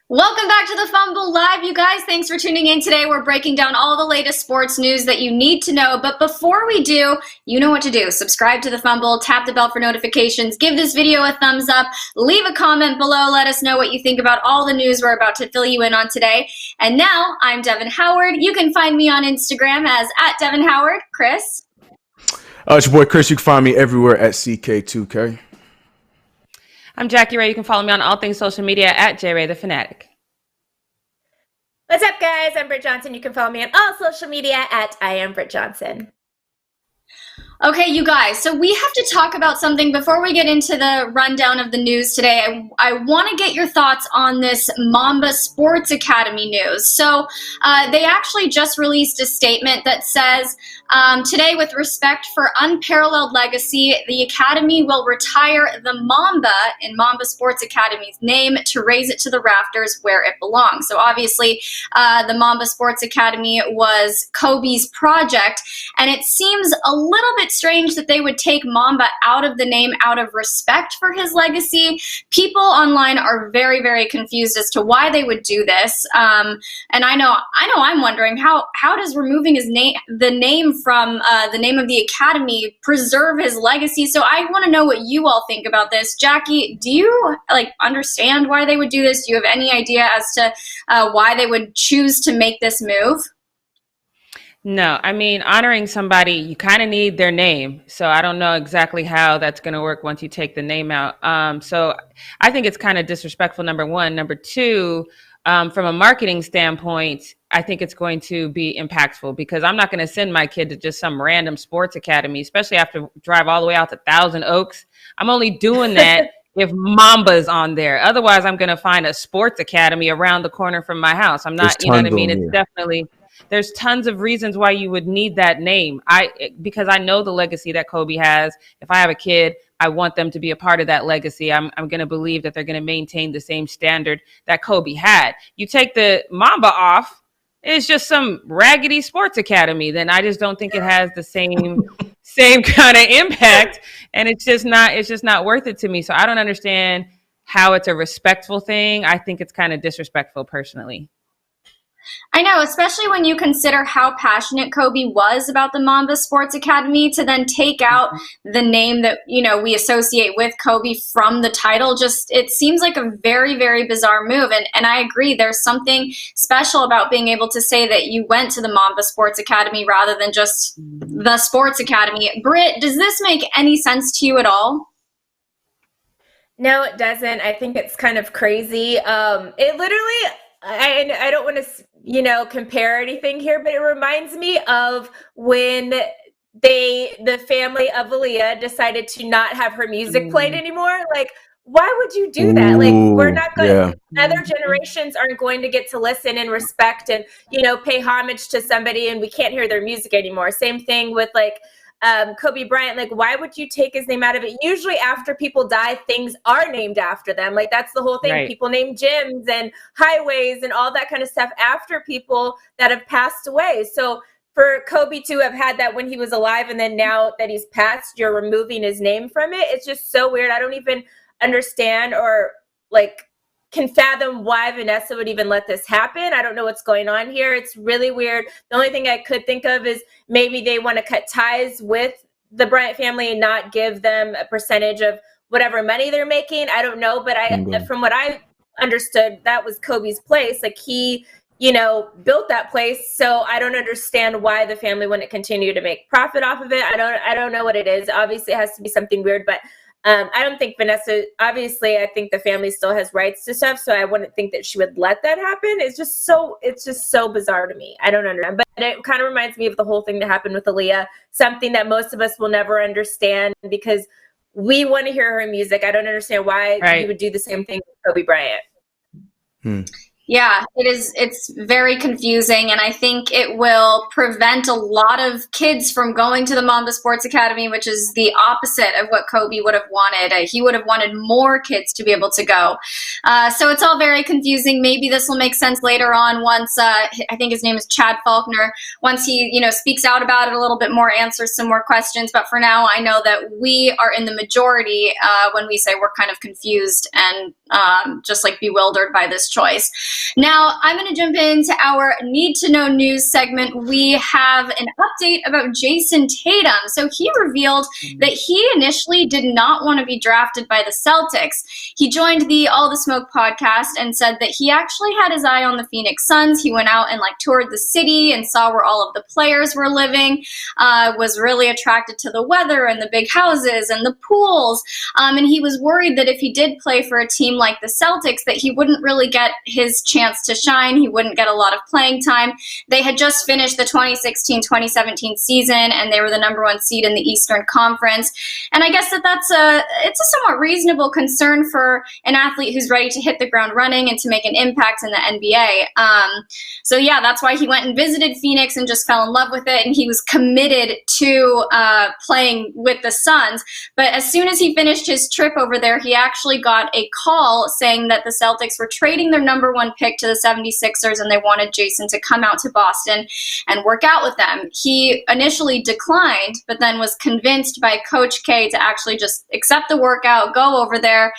Welcome back to the Fumble Live, you guys. Thanks for tuning in today. We're breaking down all the latest sports news that you need to know. But before we do, you know what to do. Subscribe to the Fumble, tap the bell for notifications, give this video a thumbs up, leave a comment below, let us know what you think about all the news we're about to fill you in on today. And now, I'm Devin Howard. You can find me on Instagram as @DevinHoward. Chris? It's your boy Chris. You can find me everywhere at CK2K. I'm Jackie Ray. You can follow me on all things social media at JRayTheFanatic. What's up, guys? I'm Britt Johnson. You can follow me on all social media at I am Britt Johnson. Okay, you guys, so we have to talk about something before we get into the rundown of the news today. I want to get your thoughts on this Mamba Sports Academy news. So they actually just released a statement that says, today, with respect for unparalleled legacy, the Academy will retire the Mamba in Mamba Sports Academy's name to raise it to the rafters where it belongs. So obviously, the Mamba Sports Academy was Kobe's project, and it seems a little bit strange that they would take Mamba out of the name out of respect for his legacy. People online are very, very confused as to why they would do this. And I know I'm wondering how does removing his name, the name from the name of the Academy, preserve his legacy? So I want to know what you all think about this. Jackie, do you understand why they would do this? Do you have any idea as to why they would choose to make this move? No, I mean, honoring somebody, you kind of need their name. So I don't know exactly how that's going to work once you take the name out. So I think it's kind of disrespectful, number one. Number two, from a marketing standpoint, I think it's going to be impactful because I'm not going to send my kid to just some random sports academy, especially after drive all the way out to Thousand Oaks. I'm only doing that if Mamba's on there. Otherwise, I'm going to find a sports academy around the corner from my house. I'm not, you know what I mean? It's definitely... There's tons of reasons why you would need that name. Because I know the legacy that Kobe has. If I have a kid, I want them to be a part of that legacy. I'm going to believe that they're going to maintain the same standard that Kobe had. You take the Mamba off, it's just some raggedy sports academy. Then I just don't think it has the same kind of impact, and it's just not worth it to me. So I don't understand how it's a respectful thing. I think it's kind of disrespectful personally. I know, especially when you consider how passionate Kobe was about the Mamba Sports Academy, to then take out the name that, we associate with Kobe from the title. Just, it seems like a very, very bizarre move. And I agree, there's something special about being able to say that you went to the Mamba Sports Academy rather than just the Sports Academy. Britt, does this make any sense to you at all? No, it doesn't. I think it's kind of crazy. It literally... I don't want to, compare anything here, but it reminds me of when the family of Aaliyah decided to not have her music played anymore. Like, why would you do that? Like, we're not going other generations aren't going to get to listen and respect and, pay homage to somebody, and we can't hear their music anymore. Same thing with Kobe Bryant. Like, why would you take his name out of it? Usually after people die, things are named after them. Like, that's the whole thing. Right. People name gyms and highways and all that kind of stuff after people that have passed away. So for Kobe to have had that when he was alive, and then now that he's passed, you're removing his name from it. It's just so weird. I don't even understand or can fathom why Vanessa would even let this happen. I don't know what's going on here. It's really weird. The only thing I could think of is maybe they want to cut ties with the Bryant family and not give them a percentage of whatever money they're making. I don't know, but from what I understood, that was Kobe's place. Like, he, built that place. So I don't understand why the family wouldn't continue to make profit off of it. I don't know what it is. Obviously it has to be something weird, but I don't think Vanessa, obviously, I think the family still has rights to stuff, so I wouldn't think that she would let that happen. It's just so bizarre to me. I don't understand. But it kind of reminds me of the whole thing that happened with Aaliyah, something that most of us will never understand because we want to hear her music. I don't understand why he would do the same thing with Kobe Bryant. Yeah, it is. It's very confusing, and I think it will prevent a lot of kids from going to the Mamba Sports Academy, which is the opposite of what Kobe would have wanted. He would have wanted more kids to be able to go. So it's all very confusing. Maybe this will make sense later on once, I think his name is Chad Faulkner, once he, speaks out about it a little bit more, answers some more questions. But for now, I know that we are in the majority when we say we're kind of confused and just like bewildered by this choice. Now, I'm going to jump into our Need to Know News segment. We have an update about Jayson Tatum. So he revealed that he initially did not want to be drafted by the Celtics. He joined the All the Smoke podcast and said that he actually had his eye on the Phoenix Suns. He went out and toured the city and saw where all of the players were living, was really attracted to the weather and the big houses and the pools. And he was worried that if he did play for a team like the Celtics, that he wouldn't really get his chance to shine. He wouldn't get a lot of playing time. They had just finished the 2016-2017 season, and they were the number 1 seed in the Eastern Conference. And I guess it's a somewhat reasonable concern for an athlete who's ready to hit the ground running and to make an impact in the NBA. So yeah, that's why he went and visited Phoenix and just fell in love with it, and he was committed to playing with the Suns. But as soon as he finished his trip over there, he actually got a call saying that the Celtics were trading their number 1 pick to the 76ers, and they wanted Jayson to come out to Boston and work out with them. He initially declined, but then was convinced by Coach K to actually just accept the workout, go over there,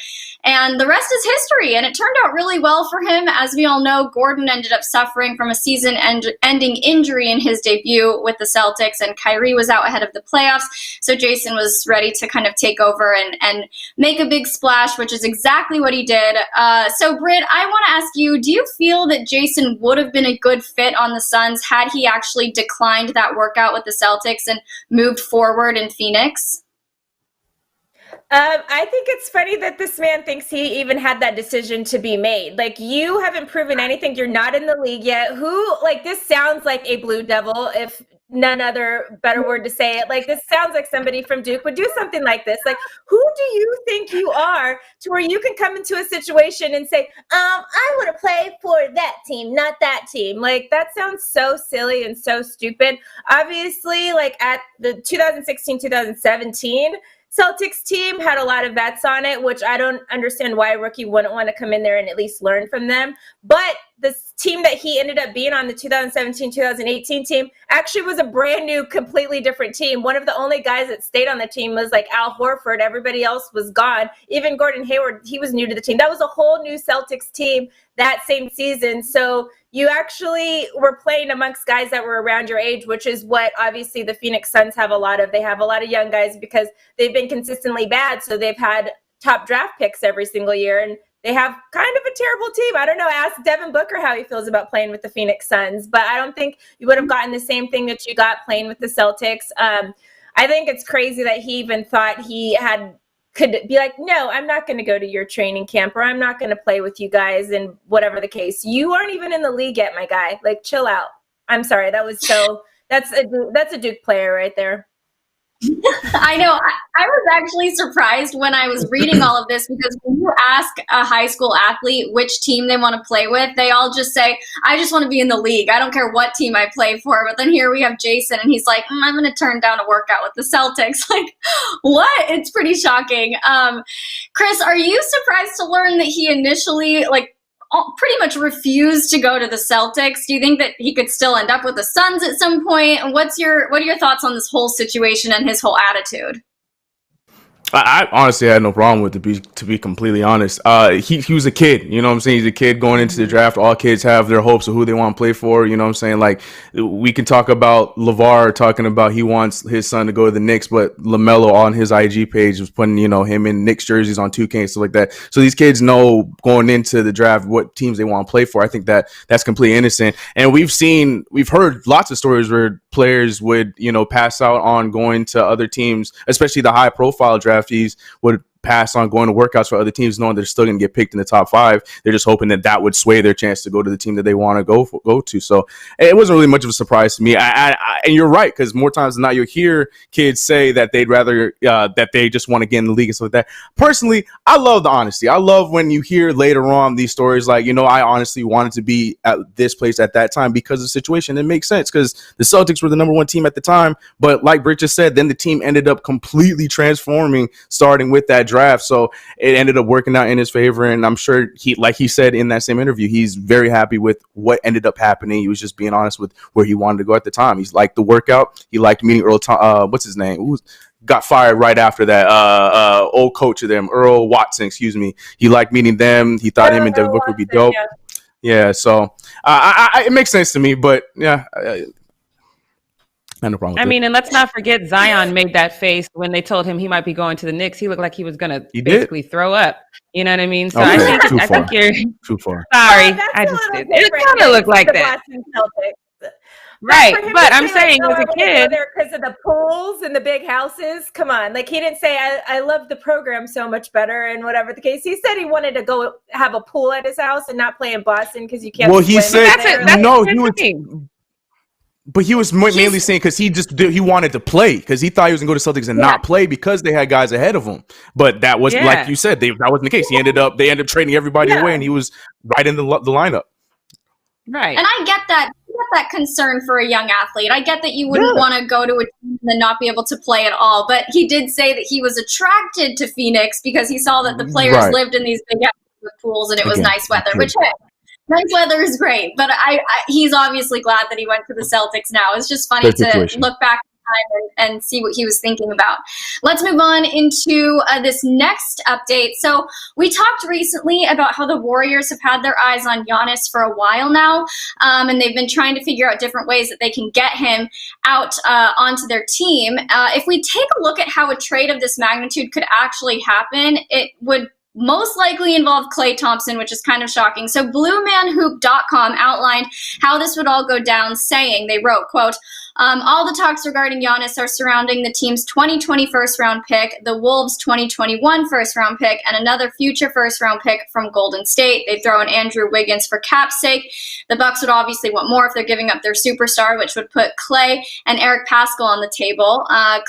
and the rest is history. And it turned out really well for him. As we all know, Gordon ended up suffering from a season-ending injury in his debut with the Celtics, and Kyrie was out ahead of the playoffs. So Jayson was ready to kind of take over and make a big splash, which is exactly what he did. So Britt, I want to ask you, do you feel that Jayson would have been a good fit on the Suns had he actually declined that workout with the Celtics and moved forward in Phoenix? I think it's funny that this man thinks he even had that decision to be made. You haven't proven anything. You're not in the league yet. This sounds like a Blue Devil, if none other better word to say it. This sounds like somebody from Duke would do something like this. Who do you think you are to where you can come into a situation and say, I want to play for that team, not that team? That sounds so silly and so stupid. Obviously, at the 2016-2017 Celtics team had a lot of vets on it, which I don't understand why a rookie wouldn't want to come in there and at least learn from them. But the team that he ended up being on, the 2017-2018 team, actually was a brand new, completely different team. One of the only guys that stayed on the team was Al Horford. Everybody else was gone. Even Gordon Hayward, he was new to the team. That was a whole new Celtics team that same season. So you actually were playing amongst guys that were around your age, which is what obviously the Phoenix Suns have a lot of. They have a lot of young guys because they've been consistently bad. So they've had top draft picks every single year. And they have kind of a terrible team. I don't know. Ask Devin Booker how he feels about playing with the Phoenix Suns. But I don't think you would have gotten the same thing that you got playing with the Celtics. I think it's crazy that he even thought he could be like, no, I'm not going to go to your training camp, or I'm not going to play with you guys, and whatever the case. You aren't even in the league yet, my guy. Chill out. I'm sorry. That's a Duke player right there. I know. I was actually surprised when I was reading all of this, because when you ask a high school athlete which team they want to play with, they all just say, I just want to be in the league. I don't care what team I play for. But then here we have Jayson, and he's like, I'm going to turn down a workout with the Celtics. What? It's pretty shocking. Chris, are you surprised to learn that he initially, pretty much refused to go to the Celtics? Do you think that he could still end up with the Suns at some point? What are your thoughts on this whole situation and his whole attitude? I honestly had no problem with it, to be completely honest. He was a kid, you know what I'm saying? He's a kid going into the draft. All kids have their hopes of who they want to play for, you know what I'm saying? We can talk about LeVar talking about he wants his son to go to the Knicks, but LaMelo on his IG page was putting, him in Knicks jerseys on 2K and stuff like that. So these kids know going into the draft what teams they want to play for. I think that's completely innocent. And we've heard lots of stories where players would, pass out on going to other teams, especially the high profile draftees would pass on going to workouts for other teams, knowing they're still going to get picked in the top 5. They're just hoping that would sway their chance to go to the team that they want to go to. So it wasn't really much of a surprise to me. And you're right, because more times than not, you'll hear kids say that they'd rather that they just want to get in the league and stuff like that. Personally, I love the honesty. I love when you hear later on these stories like, I honestly wanted to be at this place at that time because of the situation. It makes sense because the Celtics were the number 1 team at the time. But like Britt just said, then the team ended up completely transforming, starting with that draft. So it ended up working out in his favor. And I'm sure he said in that same interview, he's very happy with what ended up happening. He was just being honest with where he wanted to go at the time. He's liked the workout. He liked meeting what's his name? Who got fired right after that? Old coach of them, Earl Watson, excuse me. He liked meeting them. He thought him and Devin Booker would be dope. Yeah, so it makes sense to me, but yeah, no problem. I mean, and let's not forget Zion made that face when they told him he might be going to the Knicks. He looked like he was going to basically throw up. You know what I mean? So okay. I think you're too far. Sorry, I just did. It kind of looked like that. Right, but I'm saying as a kid, because of the pools and the big houses. Come on, like he didn't say I love the program so much better and whatever the case. He said he wanted to go have a pool at his house and not play in Boston because you can't. Well, he said no. He was. Thing. But he was mainly saying because he wanted to play because he thought he was gonna go to Celtics and not play because they had guys ahead of him. But that was like you said, that wasn't the case. They ended up trading everybody away, and he was right in the lineup. Right. And I get that concern for a young athlete. I get that you wouldn't want to go to a team and not be able to play at all. But he did say that he was attracted to Phoenix because he saw that the players lived in these big pools and it was nice weather, which nice weather is great, but he's obviously glad that he went to the Celtics now. It's just funny to look back in time and see what he was thinking about. Let's move on into this next update. So we talked recently about how the Warriors have had their eyes on Giannis for a while now, and they've been trying to figure out different ways that they can get him out onto their team. If we take a look at how a trade of this magnitude could actually happen, it would most likely involve Klay Thompson, which is kind of shocking. So BlueManHoop.com outlined how this would all go down, saying, they wrote, quote, all the talks regarding Giannis are surrounding the team's 2020 first-round pick, the Wolves' 2021 first-round pick, and another future first-round pick from Golden State. They throw in Andrew Wiggins for cap's sake. The Bucks would obviously want more if they're giving up their superstar, which would put Klay and Eric Pascal on the table.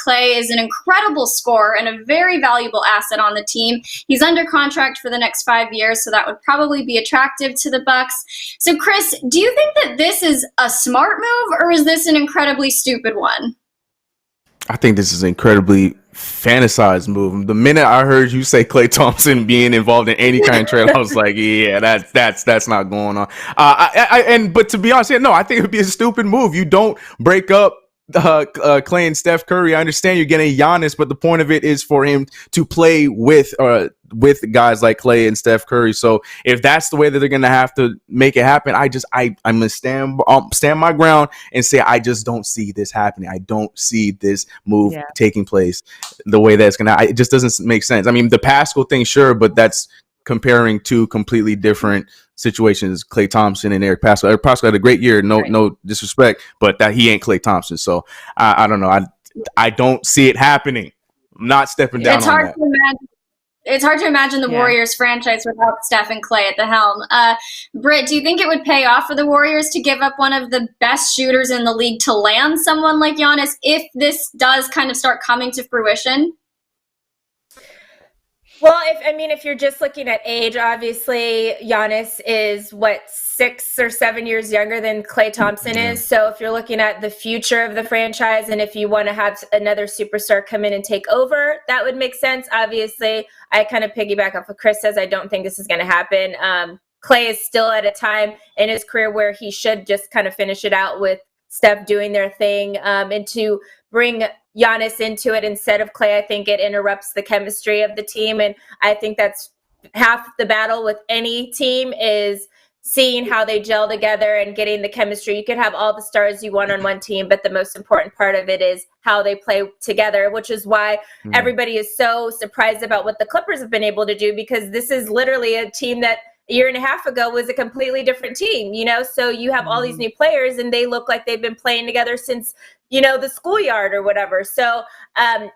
Klay is an incredible scorer and a very valuable asset on the team. He's under contract for the next 5 years, so that would probably be attractive to the Bucks. So, Chris, do you think that this is a smart move, or is this an incredibly stupid one? I think this is an incredibly fantasized move. The minute I heard you say Klay Thompson being involved in any kind of trade, I was like, yeah, that's not going on. But to be honest, no, I think it would be a stupid move. You don't break up Klay and Steph Curry. I understand you're getting Giannis, but the point of it is for him to play with guys like Klay and Steph Curry. So if that's the way that they're going to have to make it happen, I'm going to stand my ground and say I just don't see this happening. I don't see this move taking place the way that's going to. It just doesn't make sense. I mean, the Pascal thing, sure, but that's comparing two completely different situations, Klay Thompson and Eric Pascal. Eric Pascal had a great year, no disrespect, but that he ain't Klay Thompson. So I don't know. I don't see it happening. I'm not stepping down on that. It's hard to imagine the Warriors franchise without Steph and Klay at the helm. Britt, do you think it would pay off for the Warriors to give up one of the best shooters in the league to land someone like Giannis if this does kind of start coming to fruition? Well, if you're just looking at age, obviously Giannis is 6 or 7 years younger than Klay Thompson is. So if you're looking at the future of the franchise and if you want to have another superstar come in and take over, that would make sense. Obviously, I kind of piggyback off what Chris says. I don't think this is going to happen. Klay is still at a time in his career where he should just kind of finish it out with Steph doing their thing, and to bring Giannis into it instead of Klay, I think it interrupts the chemistry of the team. And I think that's half the battle with any team is seeing how they gel together and getting the chemistry. You could have all the stars you want on one team, but the most important part of it is how they play together, which is why everybody is so surprised about what the Clippers have been able to do, because this is literally a team that a year and a half ago was a completely different team, so you have all these new players and they look like they've been playing together since the schoolyard or whatever. So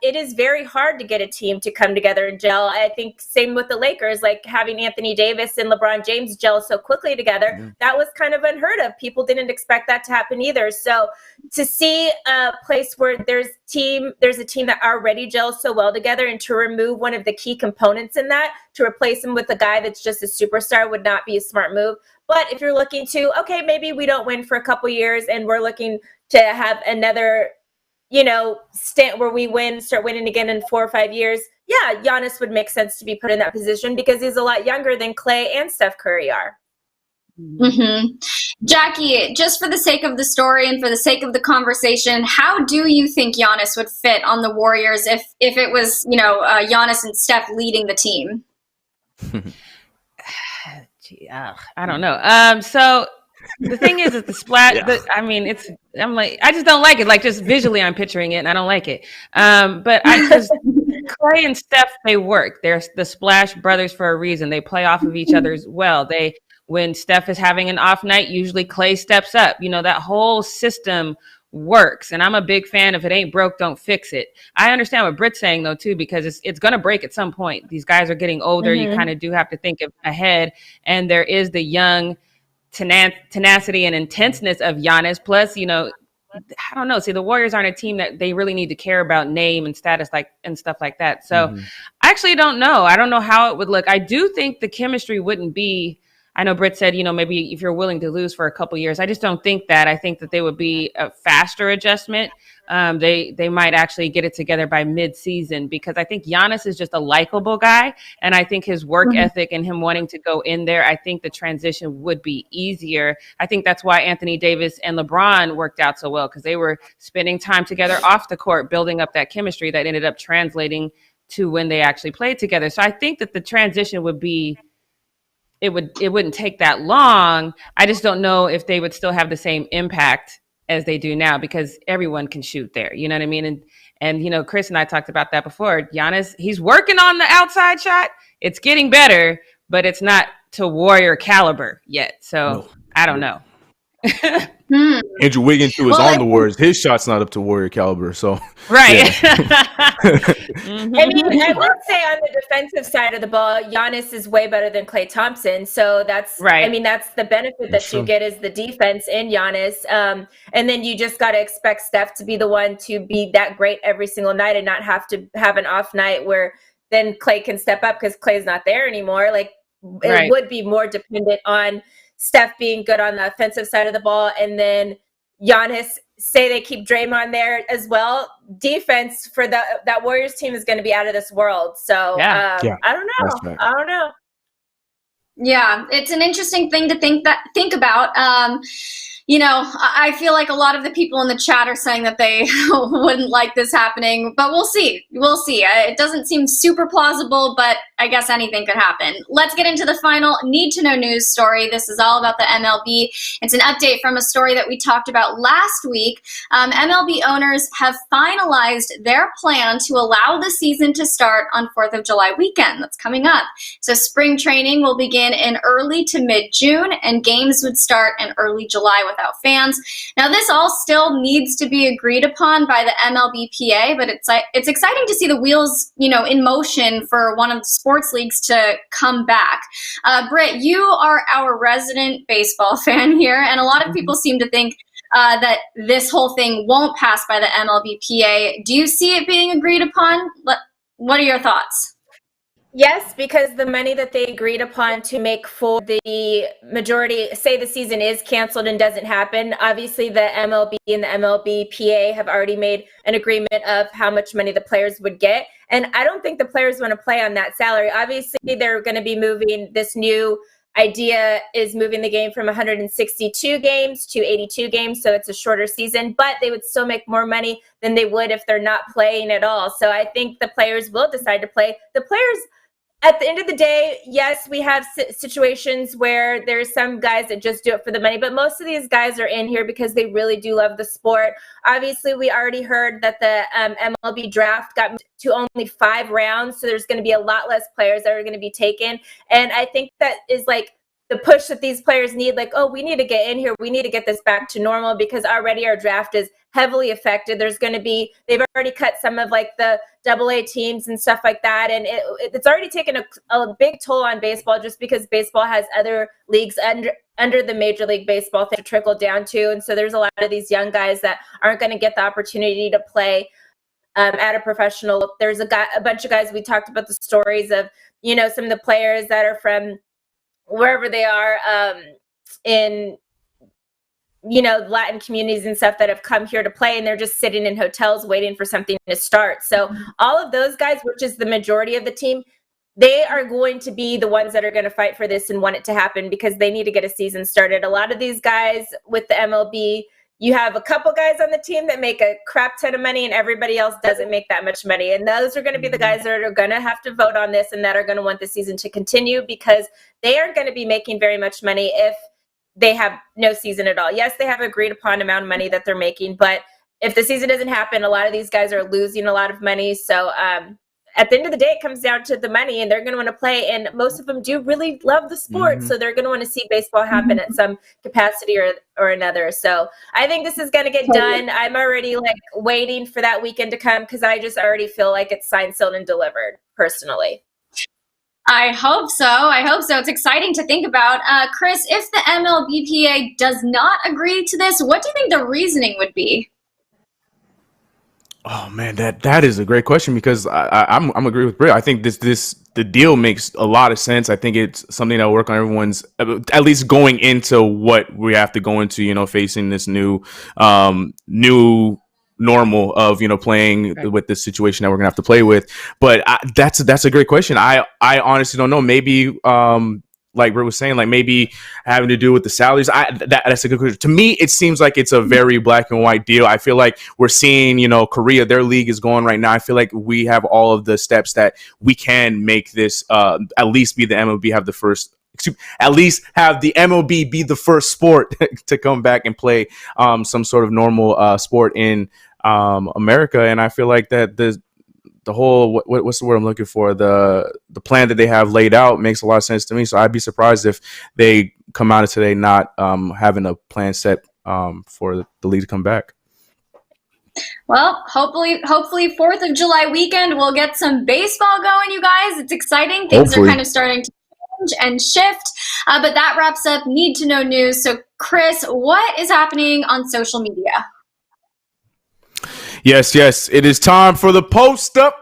it is very hard to get a team to come together and gel. I think same with the Lakers, like having Anthony Davis and LeBron James gel so quickly together, that was kind of unheard of. People didn't expect that to happen either. So to see a place where there's a team that already gels so well together, and to remove one of the key components in that, to replace him with a guy that's just a superstar, would not be a smart move. But if you're looking to, okay, maybe we don't win for a couple years and we're looking to have another, stint where we start winning again in 4 or 5 years, yeah, Giannis would make sense to be put in that position because he's a lot younger than Klay and Steph Curry are. Mm-hmm. Jackie, just for the sake of the story and for the sake of the conversation, how do you think Giannis would fit on the Warriors if it was, Giannis and Steph leading the team? I don't know. So the thing is the splash. I just don't like it. Like, just visually, I'm picturing it, and I don't like it. But because Klay and Steph, they work. They're the Splash Brothers for a reason. They play off of each other's well. When Steph is having an off night, usually Klay steps up. That whole system works, and I'm a big fan. If it ain't broke, don't fix it. I understand what Britt's saying though too, because it's going to break at some point. These guys are getting older. You kind of do have to think ahead, and there is the young tenacity and intenseness of Giannis. Plus, I don't know. See, the Warriors aren't a team that they really need to care about name and status and stuff like that. So I actually don't know. I don't know how it would look. I do think the chemistry wouldn't be. I know Britt said, maybe if you're willing to lose for a couple years. I just don't think that. I think that they would be a faster adjustment. They might actually get it together by mid-season, because I think Giannis is just a likable guy. And I think his work ethic and him wanting to go in there, I think the transition would be easier. I think that's why Anthony Davis and LeBron worked out so well, because they were spending time together off the court, building up that chemistry that ended up translating to when they actually played together. So I think that the transition would be, it wouldn't take that long. I just don't know if they would still have the same impact as they do now, because everyone can shoot there. You know what I mean? And Chris and I talked about that before. Giannis, he's working on the outside shot. It's getting better, but it's not to Warrior caliber yet. So I don't know. Andrew Wiggins, who is on the Warriors, his shot's not up to Warrior caliber. So right. I mean, I would say on the defensive side of the ball, Giannis is way better than Klay Thompson. So that's right. I mean, that's the benefit that you get is the defense in Giannis. And then you just got to expect Steph to be the one to be that great every single night and not have to have an off night where then Klay can step up because Klay's not there anymore. Like, it would be more dependent on Steph being good on the offensive side of the ball, and then Giannis, say they keep Draymond there as well. Defense for that Warriors team is going to be out of this world. So I don't know. Right. I don't know. Yeah, it's an interesting thing to think about. I feel like a lot of the people in the chat are saying that they wouldn't like this happening, but we'll see. We'll see. It doesn't seem super plausible, but I guess anything could happen. Let's get into the final need-to-know news story. This is all about the MLB. It's an update from a story that we talked about last week. MLB owners have finalized their plan to allow the season to start on 4th of July weekend. That's coming up. So spring training will begin in early to mid-June, and games would start in early July without fans. Now, this all still needs to be agreed upon by the MLBPA, but it's exciting to see the wheels, in motion for one of the sports leagues to come back. Britt, you are our resident baseball fan here, and a lot of people seem to think that this whole thing won't pass by the MLBPA. Do you see it being agreed upon? What are your thoughts? Yes, because the money that they agreed upon to make for the majority, say the season is canceled and doesn't happen, obviously the MLB and the MLBPA have already made an agreement of how much money the players would get. And I don't think the players want to play on that salary. Obviously, they're going to be moving, this new idea is moving the game from 162 games to 82 games. So it's a shorter season, but they would still make more money than they would if they're not playing at all. So I think the players will decide to play. The players, at the end of the day, yes, we have situations where there's some guys that just do it for the money, but most of these guys are in here because they really do love the sport. Obviously, we already heard that the MLB draft got to only 5 rounds, so there's going to be a lot less players that are going to be taken. And I think that is like the push that these players need, like, oh, we need to get in here. We need to get this back to normal because already our draft is heavily affected. They've already cut some of like the AA teams and stuff like that. And it's already taken a big toll on baseball just because baseball has other leagues under the Major League Baseball thing to trickle down to. And so there's a lot of these young guys that aren't going to get the opportunity to play at a professional. There's a bunch of guys, we talked about the stories of, you know, some of the players that are from wherever they are in, you know, Latin communities and stuff that have come here to play, and they're just sitting in hotels waiting for something to start. So all of those guys, which is the majority of the team, they are going to be the ones that are going to fight for this and want it to happen because they need to get a season started. A lot of these guys with the MLB, you have a couple guys on the team that make a crap ton of money and everybody else doesn't make that much money. And those are going to be the guys that are going to have to vote on this and that are going to want the season to continue because they aren't going to be making very much money if they have no season at all. Yes, they have agreed upon amount of money that they're making, but if the season doesn't happen, a lot of these guys are losing a lot of money. So at the end of the day, it comes down to the money, and they're going to want to play. And most of them do really love the sport, so they're going to want to see baseball happen at some capacity or another. So I think this is going to get done. I'm already like waiting for that weekend to come because I just already feel like it's signed, sealed, and delivered personally. I hope so. It's exciting to think about. Chris, if the MLBPA does not agree to this, what do you think the reasoning would be? Oh man, that is a great question because I'm agree with Britt. I think the deal makes a lot of sense. I think it's something that'll work on everyone's, at least going into what we have to go into, you know, facing this new normal of, you know, playing with this situation that we're gonna have to play with. But that's a great question. I honestly don't know. Maybe like Britt was saying, like maybe having to do with the salaries. That's a good question. To me, it seems like it's a very black and white deal. I feel like we're seeing, you know, Korea, their league is going right now. I feel like we have all of the steps that we can make this at least be the MLB have the first. At least have the MLB be the first sport to come back and play some sort of normal sport in America. And I feel like that the whole what's the word I'm looking for? The plan that they have laid out makes a lot of sense to me. So I'd be surprised if they come out of today not having a plan set for the league to come back. Well, hopefully 4th of July weekend we'll get some baseball going, you guys. It's exciting. Things are kind of starting to change and shift. But that wraps up Need to Know News. So Chris, what is happening on social media? Yes, it is time for the post up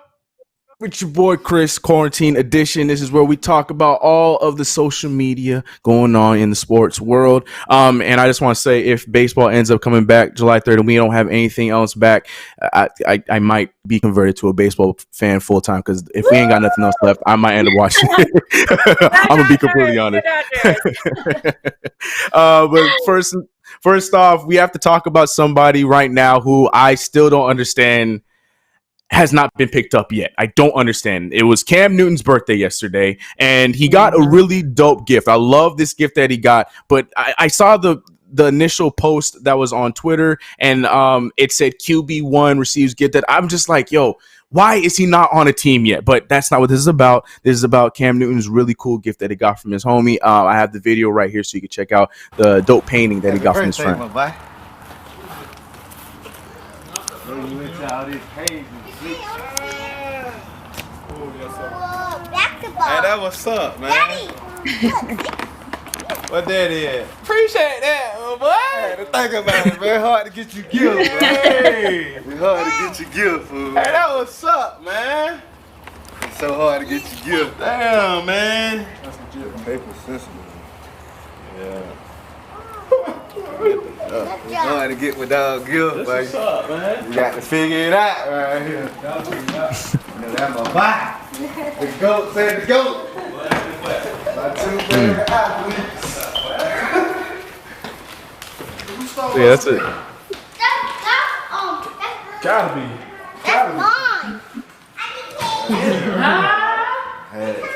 with your boy Chris, Quarantine Edition. This is where we talk about all of the social media going on in the sports world. And I just want to say, if baseball ends up coming back July 3rd and we don't have anything else back, I might be converted to a baseball fan full time because if we ain't got nothing else left, I might end up watching it. I'm gonna be completely honest. But First off, we have to talk about somebody right now who I still don't understand has not been picked up yet. I don't understand. It was Cam Newton's birthday yesterday, and he got a really dope gift. I love this gift that he got, but I saw the initial post that was on Twitter, and it said QB1 receives gift. That I'm just like, yo, why is he not on a team yet? But that's not what this is about. This is about Cam Newton's really cool gift that he got from his homie. I have the video right here so you can check out the dope painting that he got from his friend. Hey, that what's up, man? Daddy. What that is? Appreciate that, my boy. Hey, to think about it, man. Hard to get you gifts, man. Hey. It's hard to get you gifts, fool. Hey, that what's up, man? It's so hard to get you gifts. Damn, man. That's legit. Paper sensitive. Yeah. It's hard to get my dog gifts, baby. What's up, man? You got to figure it out right here. You know, that's my vibe. The GOAT said the GOAT. My two favorite athletes. Yeah, that's it. Gotta be. That's mine. Had it to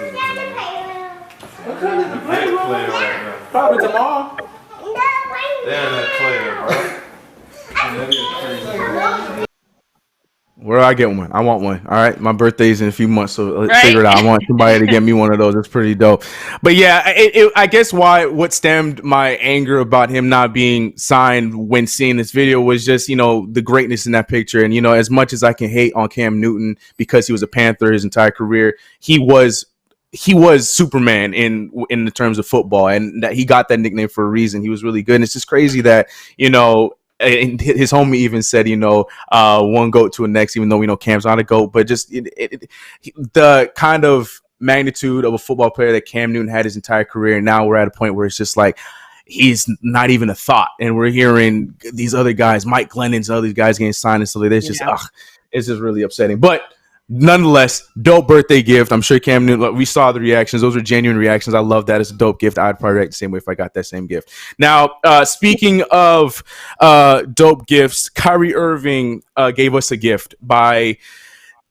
the play right now. Probably tomorrow. Damn, that player, bro. That is crazy. Where do I get one? I want one. All right, my birthday's in a few months, so let's figure it out. I want somebody to get me one of those. It's pretty dope. But yeah, I guess what stemmed my anger about him not being signed when seeing this video was just, you know, the greatness in that picture. And, you know, as much as I can hate on Cam Newton because he was a Panther his entire career, he was Superman in the terms of football, and that he got that nickname for a reason. He was really good. And it's just crazy that, you know, and his homie even said, you know, one GOAT to a next, even though we know Cam's not a GOAT, but just the kind of magnitude of a football player that Cam Newton had his entire career. And now we're at a point where it's just like, he's not even a thought. And we're hearing these other guys, Mike Glennon's, other guys getting signed and stuff like that. It's just, it's just really upsetting. But nonetheless, dope birthday gift. I'm sure Cam Newton, we saw the reactions. Those are genuine reactions. I love that. It's a dope gift. I'd probably react the same way if I got that same gift. Now, speaking of dope gifts, Kyrie Irving gave us a gift by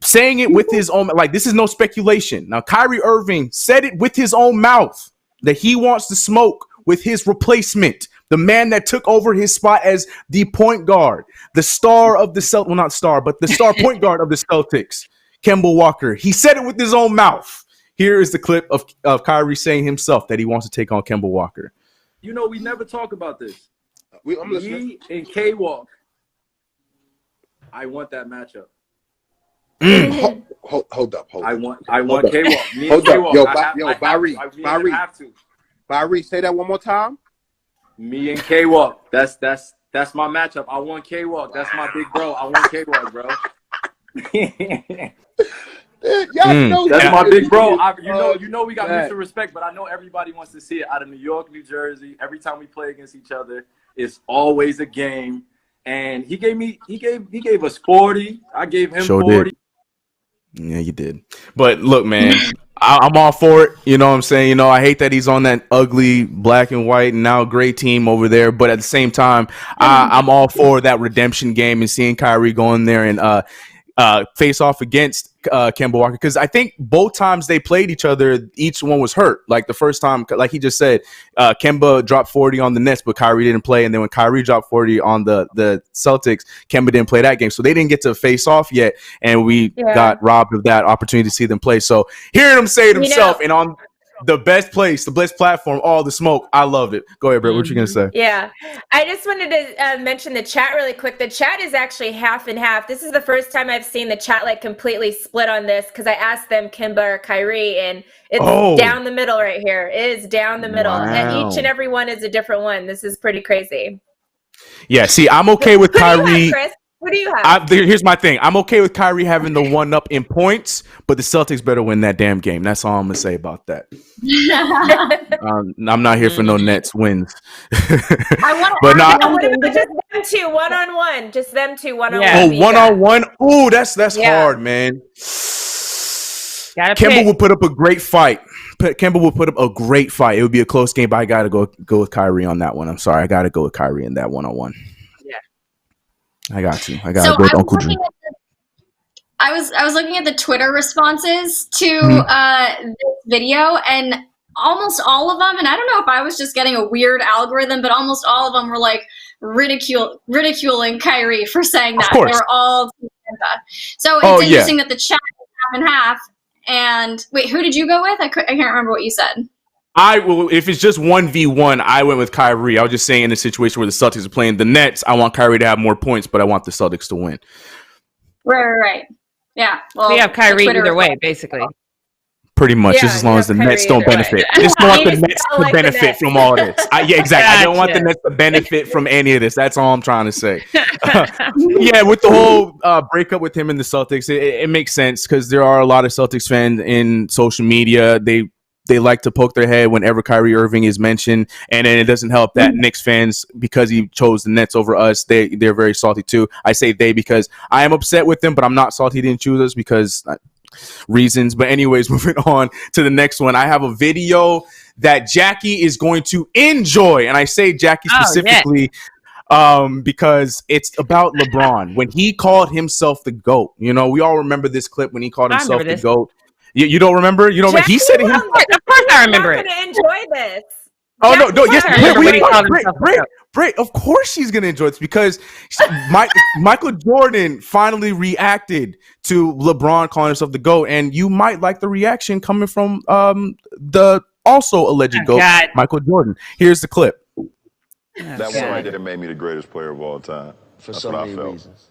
saying it with his own, like, this is no speculation. Now, Kyrie Irving said it with his own mouth that he wants to smoke with his replacement, the man that took over his spot as the point guard, the star of the Celtics, well, not star, but the star point guard of the Celtics, Kemba Walker. He said it with his own mouth. Here is the clip of Kyrie saying himself that he wants to take on Kemba Walker. You know, we never talk about this. I'm listening. Me and K-Walk, I want that matchup. Hold up. I want K-Walk. Me Hold and up. K-Walk. Barry, say that one more time. Me and K-Walk. That's my matchup. I want K-Walk. That's my big bro. I want K-Walk, bro. That's my big bro. You know we got mutual respect, but I know everybody wants to see it out of New York, New Jersey. Every time we play against each other, it's always a game. And he gave us 40. I gave him 40. Did. Yeah, you did. But look, man, I'm all for it. You know what I'm saying? You know, I hate that he's on that ugly black and white and now gray team over there. But at the same time, I'm all for that redemption game and seeing Kyrie go in there and face off against Kemba Walker, because I think both times they played each other, each one was hurt. Like the first time, like he just said, Kemba dropped 40 on the Nets, but Kyrie didn't play. And then when Kyrie dropped 40 on the Celtics, Kemba didn't play that game. So they didn't get to face off yet. And we got robbed of that opportunity to see them play. So hearing him say it himself and on the best place, the best platform, all the smoke, I loved it. Go ahead, Brett. What you going to say? Yeah. I just wanted to mention the chat really quick. The chat is actually half and half. This is the first time I've seen the chat like completely split on this, because I asked them Kemba or Kyrie, and it's down the middle right here. It is down the middle. Wow. And each and every one is a different one. This is pretty crazy. Yeah, see, I'm okay with Kyrie. Who do you have? Here's my thing. I'm okay with Kyrie having the one up in points, but the Celtics better win that damn game. That's all I'm going to say about that. I'm not here for no Nets wins. I want to just them two one-on-one. Just them two one-on-one. Oh, one-on-one? Ooh, that's hard, man. Kemba will put up a great fight. Kemba will put up a great fight. It would be a close game, but I got to go with Kyrie on that one. I'm sorry. I got to go with Kyrie in that one-on-one. I got you. I got to go with Uncle Drew. I was looking at the Twitter responses to this video, and almost all of them, and I don't know if I was just getting a weird algorithm, but almost all of them were like ridiculing Kyrie for saying that. They were all Kemba. So it's interesting that the chat is half and half. And wait, who did you go with? I can't remember what you said. If it's just 1v1, I went with Kyrie. I was just saying in a situation where the Celtics are playing the Nets, I want Kyrie to have more points, but I want the Celtics to win. Right. Yeah. Well, we have Kyrie either way, basically. Pretty much, just as long as the Nets don't benefit. I just don't want the Nets to benefit from all this. Exactly. I don't want the Nets to benefit from any of this. That's all I'm trying to say. With the whole breakup with him and the Celtics, it makes sense because there are a lot of Celtics fans in social media. They like to poke their head whenever Kyrie Irving is mentioned, and then it doesn't help that Knicks fans, because he chose the Nets over us, they're very salty too. I say they because I am upset with them, but I'm not salty he didn't choose us because reasons. But anyways, moving on to the next one. I have a video that Jackie is going to enjoy, and I say Jackie specifically because it's about LeBron. When he called himself the GOAT, you know, we all remember this clip when he called himself the GOAT. You don't remember? You don't remember? He said it. Of course I remember it. I'm going to enjoy this. Oh no! Yes, Brit. Brit. Of course, she's gonna enjoy this because Michael Jordan finally reacted to LeBron calling himself the GOAT, and you might like the reaction coming from the also alleged GOAT, Michael Jordan. Here's the clip. That one right there made me the greatest player of all time. That's what I felt. Reasons.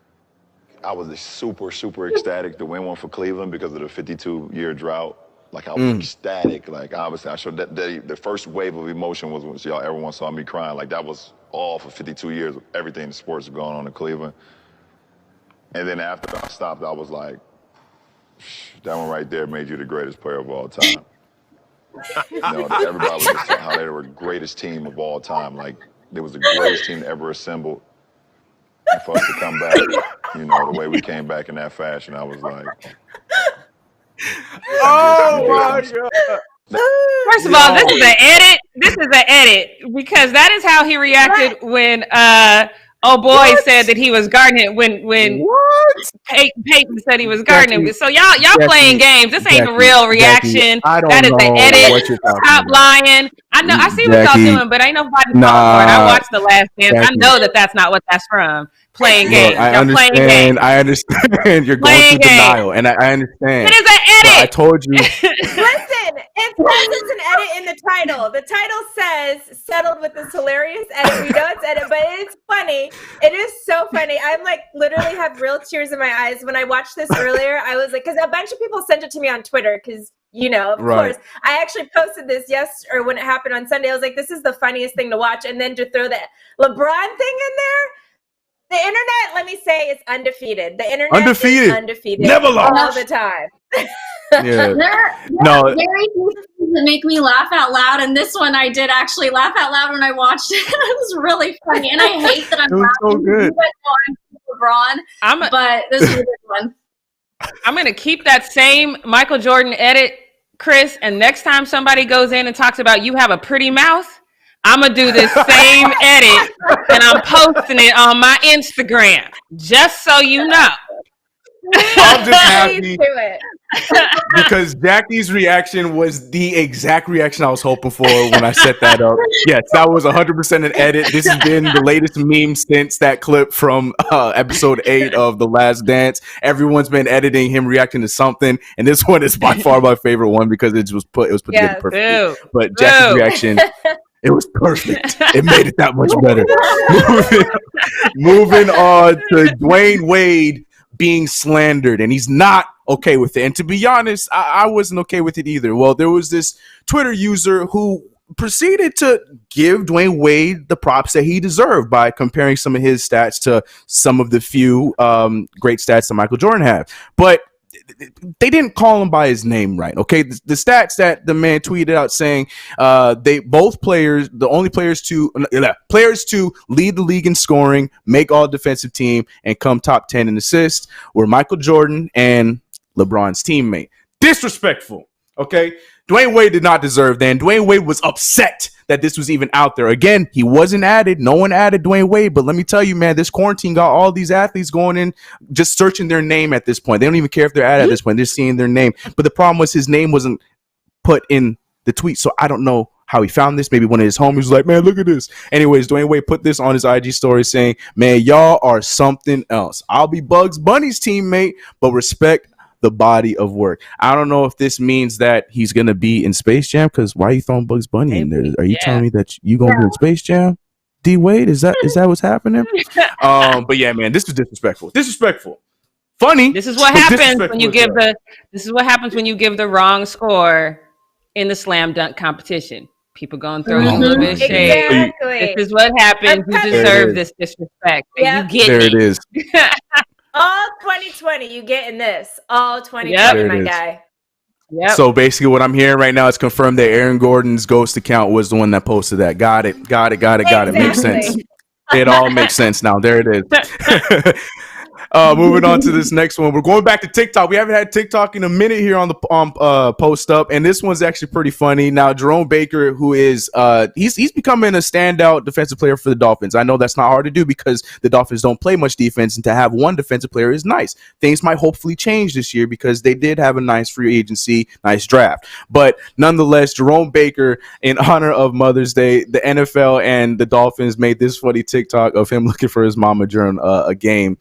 I was super ecstatic to win one for Cleveland because of the 52-year drought. Like, I was ecstatic. Like, obviously, I showed that the first wave of emotion was when everyone saw me crying. Like, that was all for 52 years of everything in sports going on in Cleveland. And then after I stopped, I was like, that one right there made you the greatest player of all time. Everybody was just saying how they were the greatest team of all time. Like, they was the greatest team ever assembled. And for us to come back, the way we came back in that fashion, I was like... Oh my God. First of all, this is an edit. This is an edit because that is how he reacted when said that he was guarding it when Peyton said he was guarding it. So y'all playing games. This ain't a real reaction. That is an edit. Stop lying. I know. I see what y'all doing, but ain't nobody falling for it. I watched The Last Dance. I know that that's not what that's from. Playing games. I understand. I understand. You're going through denial, and I understand. It is an edit. I told you. Listen, it says it's an edit in the title. The title says "settled with this hilarious edit." We know it's edit, but it's funny. It is so funny. I'm like literally have real tears in my eyes when I watched this earlier. I was like, because a bunch of people sent it to me on Twitter because. Of course, I actually posted this or when it happened on Sunday. I was like, this is the funniest thing to watch. And then to throw that LeBron thing in there, the internet, let me say, is undefeated. The internet is undefeated. Never lost. All the time. There are very few things that make me laugh out loud. And this one I did actually laugh out loud when I watched it. It was really funny. And I hate that I'm laughing. So good. I'm LeBron, but this is a good one. I'm going to keep that same Michael Jordan edit, Chris, and next time somebody goes in and talks about you have a pretty mouth, I'm going to do this same edit and I'm posting it on my Instagram, just so you know. I'm just happy because Jackie's reaction was the exact reaction I was hoping for when I set that up. Yes, that was 100% an edit. This has been the latest meme since that clip from episode 8 of The Last Dance. Everyone's been editing him reacting to something, and this one is by far my favorite one because it was put together perfectly. But Jackie's reaction. It was perfect. It made it that much better. Moving on to Dwayne Wade being slandered, and he's not okay with it. And to be honest, I wasn't okay with it either. Well, there was this Twitter user who proceeded to give Dwayne Wade the props that he deserved by comparing some of his stats to some of the few great stats that Michael Jordan had. But they didn't call him by his name right. Okay, the stats that the man tweeted out saying they both players, the only players to lead the league in scoring, make all defensive team, and come top 10 in assists were Michael Jordan and LeBron's teammate. Disrespectful. Okay, Dwayne Wade did not deserve that. And Dwayne Wade was upset that this was even out there. Again, he wasn't added. No one added Dwayne Wade. But let me tell you, man, this quarantine got all these athletes going in, just searching their name at this point. They don't even care if they're added at this point. They're seeing their name. But the problem was his name wasn't put in the tweet. So I don't know how he found this. Maybe one of his homies was like, man, look at this. Anyways, Dwayne Wade put this on his IG story saying, man, y'all are something else. I'll be Bugs Bunny's teammate, but respect the body of work. I don't know if this means that he's going to be in Space Jam, because why are you throwing Bugs Bunny in there? Are you telling me that you're going to be in Space Jam? D Wade, is that what's happening? But yeah, man, this was disrespectful. Funny. This is what happens when you give the wrong score in the slam dunk competition. People gonna throw a little bit of shade. Exactly. This is what happens. You deserve this disrespect. Yep. You get there it. It is. All 2020, you getting this. All 2020, my guy. Yep. So basically what I'm hearing right now is confirmed that Aaron Gordon's ghost account was the one that posted that. Got it. Exactly. Makes sense. It all makes sense now. There it is. Moving on to this next one. We're going back to TikTok. We haven't had TikTok in a minute here on the post up, and this one's actually pretty funny. Now, Jerome Baker, who is he's becoming a standout defensive player for the Dolphins. I know that's not hard to do because the Dolphins don't play much defense, and to have one defensive player is nice. Things might hopefully change this year because they did have a nice free agency, nice draft. But nonetheless, Jerome Baker, in honor of Mother's Day, the NFL and the Dolphins made this funny TikTok of him looking for his mama during a game.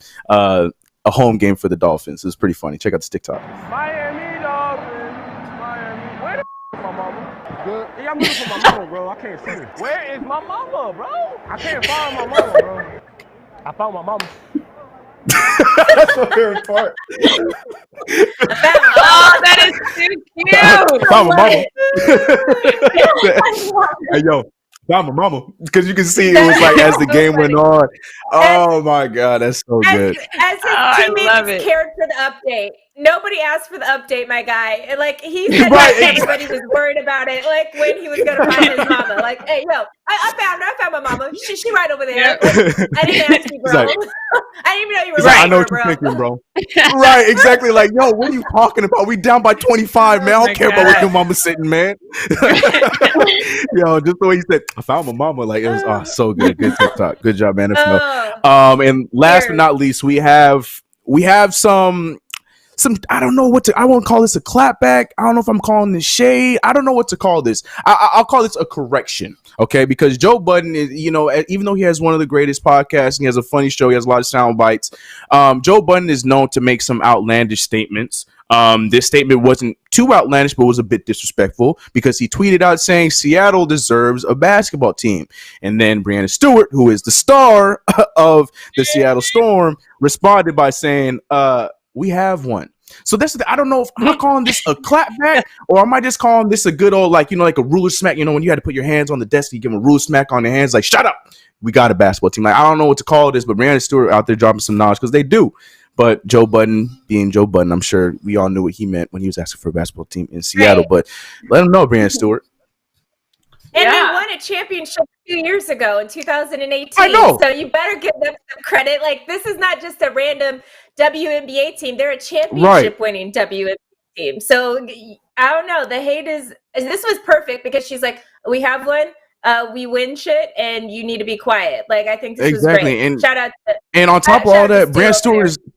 A home game for the Dolphins. It was pretty funny. Check out this TikTok. Miami Dolphins. Miami. Where the my mama? Good. Hey, I'm looking for my mama, bro. I can't see her. Where is my mama, bro? I can't find my mama, bro. I found my mama. That's my favorite part. Oh, that is too cute. Found my mama. Hey, yo. Found my mama. Because you can see it was like as the game went on. Oh, my God. That's so good. As his teammates cared for the update. Nobody asked for the update, my guy. And like he said, Right, everybody was worried about it. Like when he was gonna find his mama. Like, hey, yo, I found her. I found my mama. She right over there. Like, I didn't ask you, bro. Like, I didn't even know you were right. right. I know what you're thinking, bro. Right, exactly. Like, yo, what are you talking about? We down by 25, man. I don't care about where your mama's sitting, man. Yo, just the way he said, I found my mama. Like, it was so good. Good TikTok. Good job, man. And last but not least, we have some I don't know what to, I won't call this a clapback. I don't know if I'm calling this shade. I don't know what to call this. I'll call this a correction. Okay. Because Joe Budden is, even though he has one of the greatest podcasts, and he has a funny show, he has a lot of sound bites. Joe Budden is known to make some outlandish statements. This statement wasn't too outlandish, but was a bit disrespectful because he tweeted out saying Seattle deserves a basketball team. And then Breanna Stewart, who is the star of the Seattle Storm, responded by saying, we have one. So I don't know if I'm calling this a clapback or am I just calling this a good old, like a ruler smack, when you had to put your hands on the desk, you give them a ruler smack on their hands, like, shut up. We got a basketball team. Like, I don't know what to call this, but Breanna Stewart out there dropping some knowledge because they do. But Joe Budden being Joe Budden, I'm sure we all knew what he meant when he was asking for a basketball team in Seattle, but let him know, Breanna Stewart. And they won a championship 2 years ago in 2018. I know. So you better give them some credit. Like, this is not just a random WNBA team. They're a championship-winning WNBA team. So, I don't know. The hate is – this was perfect because she's like, we have one. We win shit, and you need to be quiet. Like, I think this was great. And, shout out to – and on top of all that, Breanna Stewart is –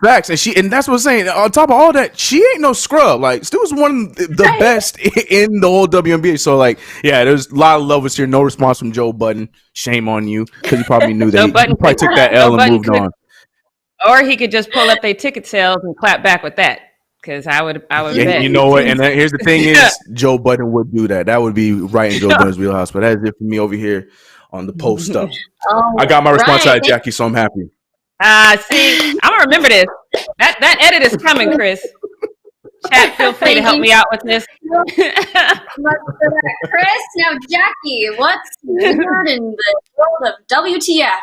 facts, and that's what I'm saying. On top of all that, she ain't no scrub. Like, Stu was one of the best in the whole WNBA. So, like, yeah, there's a lot of lovers here. No response from Joe Budden. Shame on you, because he probably knew that. He probably took that L and moved on. Or he could just pull up their ticket sales and clap back with that. Because I would bet. You know what? And here's the thing: is Joe Budden would do that. That would be right in Joe Budden's wheelhouse. But that's it for me over here on the post up. I got my response out of Jackie, so I'm happy. See, I'm gonna remember this. That edit is coming, Chris. Chat, feel free to help me out with this. Chris, now Jackie, what's weird in the world of WTF?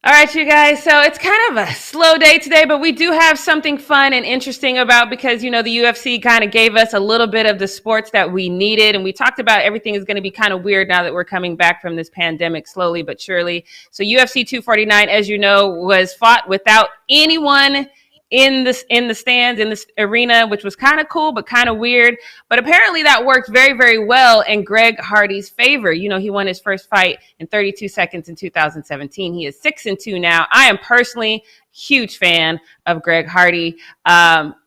All right, you guys. So it's kind of a slow day today, but we do have something fun and interesting about because, the UFC kind of gave us a little bit of the sports that we needed. And we talked about everything is going to be kind of weird now that we're coming back from this pandemic slowly but surely. So UFC 249, as you know, was fought without anyone in the stands, in this arena, which was kind of cool, but kind of weird. But apparently that worked very, very well in Greg Hardy's favor. He won his first fight in 32 seconds in 2017. He is 6-2 now. I am personally a huge fan of Greg Hardy.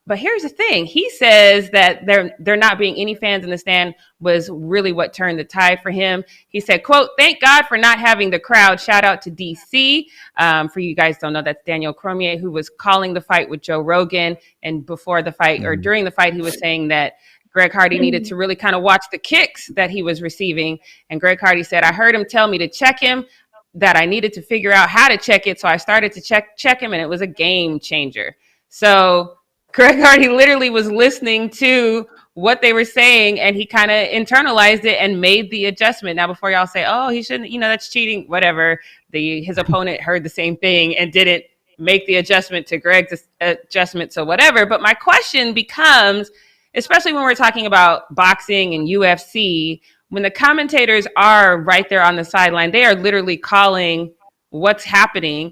But here's the thing. He says that there not being any fans in the stand was really what turned the tide for him. He said, quote, "Thank God for not having the crowd." Shout out to DC. For you guys don't know, that's Daniel Cormier, who was calling the fight with Joe Rogan. And before the fight or during the fight, he was saying that Greg Hardy needed to really kind of watch the kicks that he was receiving. And Greg Hardy said, "I heard him tell me to check him, that I needed to figure out how to check it. So I started to check him, and it was a game changer." So Greg Hardy literally was listening to what they were saying, and he kind of internalized it and made the adjustment. Now, before y'all say, "Oh, he shouldn't," that's cheating, whatever. His opponent heard the same thing and didn't make the adjustment to Greg's adjustment, so whatever. But my question becomes, especially when we're talking about boxing and UFC, when the commentators are right there on the sideline, they are literally calling what's happening.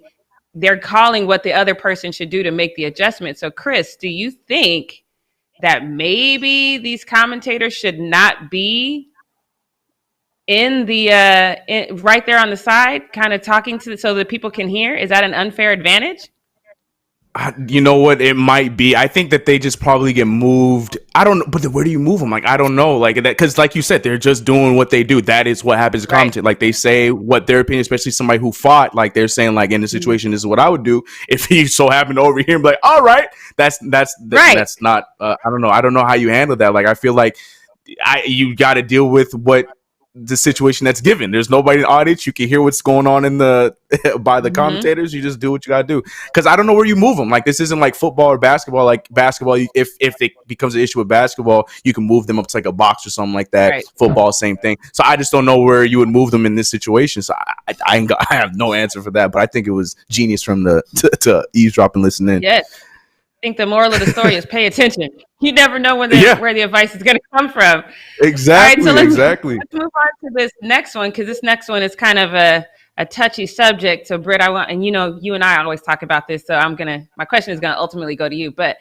they're calling what the other person should do to make the adjustment. So, Chris, do you think that maybe these commentators should not be in the right there on the side, kind of talking to so that people can hear? Is that an unfair advantage? You know what? It might be. I think that they just probably get moved. I don't know, but where do you move them? Like, I don't know, like that, because like you said, they're just doing what they do. That is what happens to commentate. Like, they say what their opinion, especially somebody who fought. Like, they're saying, like, in the situation, this is what I would do if he so happened to overhear him. Like, all right, that's right. That's not. I don't know. I don't know how you handle that. Like, I feel like you got to deal with what the situation that's given. There's nobody in the audience. You can hear what's going on in the by the commentators. You just do what you gotta do, because I don't know where you move them. Like, this isn't like football or basketball. Like basketball, if it becomes an issue with basketball, you can move them up to like a box or something like that. Right. Football, same thing. So I just don't know where you would move them in this situation. So I have no answer for that, but I think it was genius from to eavesdrop and listen in. Yes. I think the moral of the story is pay attention. You never know where the advice is going to come from. Exactly. All right, so exactly. Let's move on to this next one, because this next one is kind of a touchy subject. So, Britt, and you and I always talk about this. So my question is going to ultimately go to you. But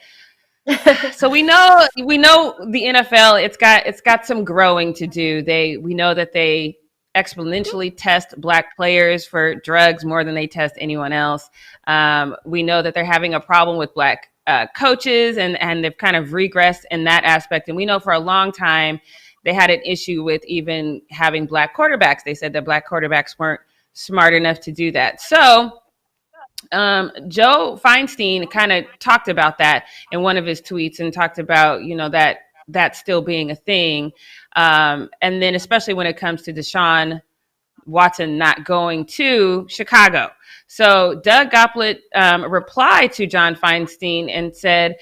so we know the NFL. It's got some growing to do. We know that they exponentially test Black players for drugs more than they test anyone else. We know that they're having a problem with Black coaches, and they've kind of regressed in that aspect. And we know for a long time they had an issue with even having Black quarterbacks. They said that Black quarterbacks weren't smart enough to do that. So Joe Feinstein kind of talked about that in one of his tweets and talked about, that still being a thing. And then especially when it comes to Deshaun Watson not going to Chicago. So Doug Gottlieb replied to John Feinstein and said,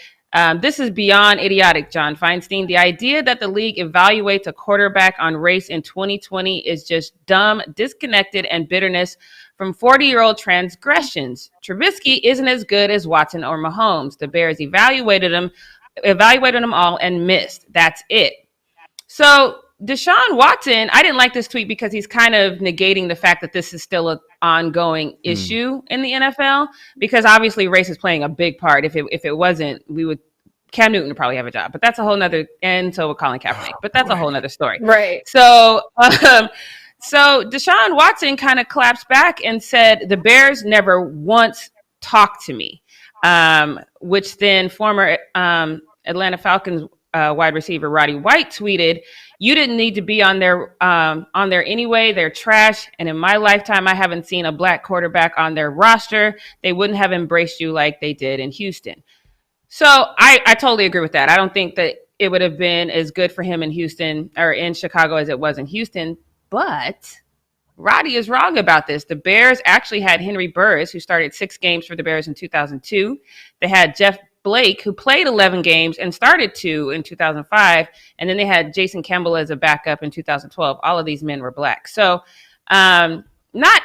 this is beyond idiotic, John Feinstein. The idea that the league evaluates a quarterback on race in 2020 is just dumb, disconnected, and bitterness from 40-year-old transgressions. Trubisky isn't as good as Watson or Mahomes. The Bears evaluated them all and missed. That's it. So Deshaun Watson, I didn't like this tweet because he's kind of negating the fact that this is still an ongoing issue in the NFL, because obviously race is playing a big part. If it wasn't, Cam Newton would probably have a job, but that's a whole nother, and so would Colin Kaepernick, but that's a whole nother story. Right. So, so Deshaun Watson kind of claps back and said, the Bears never once talked to me, which then former Atlanta Falcons wide receiver Roddy White tweeted, "You didn't need to be on there anyway. They're trash. And in my lifetime, I haven't seen a Black quarterback on their roster. They wouldn't have embraced you like they did in Houston." So I totally agree with that. I don't think that it would have been as good for him in Houston or in Chicago as it was in Houston. But Roddy is wrong about this. The Bears actually had Henry Burris, who started 6 games for the Bears in 2002. They had Jeff Blake, who played 11 games and started 2 in 2005. And then they had Jason Campbell as a backup in 2012. All of these men were Black. So not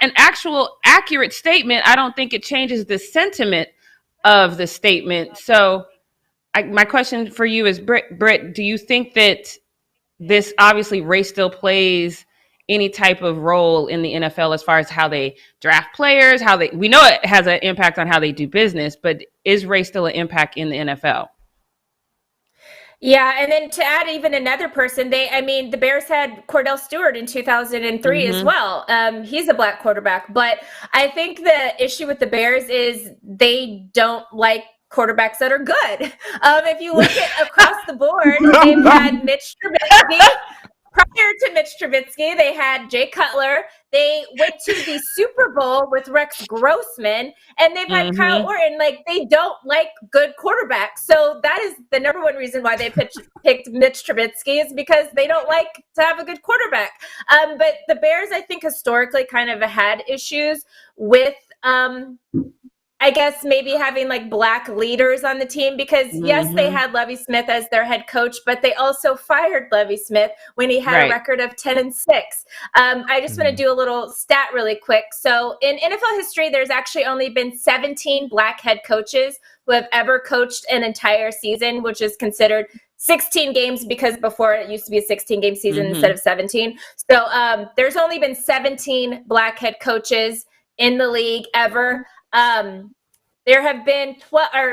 an actual accurate statement. I don't think it changes the sentiment of the statement. So my question for you is, Britt, do you think that this, obviously race still plays any type of role in the NFL as far as how they draft players, we know it has an impact on how they do business, but is race still an impact in the NFL? Yeah, and then to add even another person, the Bears had Cordell Stewart in 2003 as well. He's a Black quarterback, but I think the issue with the Bears is they don't like quarterbacks that are good. If you look at across the board, they've had Mitch Trubisky. Prior to Mitch Trubisky, they had Jay Cutler. They went to the Super Bowl with Rex Grossman, and they've had Kyle Orton. Like, they don't like good quarterbacks. So that is the number one reason why they picked Mitch Trubisky, is because they don't like to have a good quarterback. But the Bears, I think, historically kind of had issues with I guess maybe having like Black leaders on the team, because yes, they had Lovie Smith as their head coach, but they also fired Lovie Smith when he had a record of 10-6. I just want to do a little stat really quick. So in NFL history, there's actually only been 17 Black head coaches who have ever coached an entire season, which is considered 16 games, because before it used to be a 16-game season instead of 17. So there's only been 17 Black head coaches in the league ever. there have been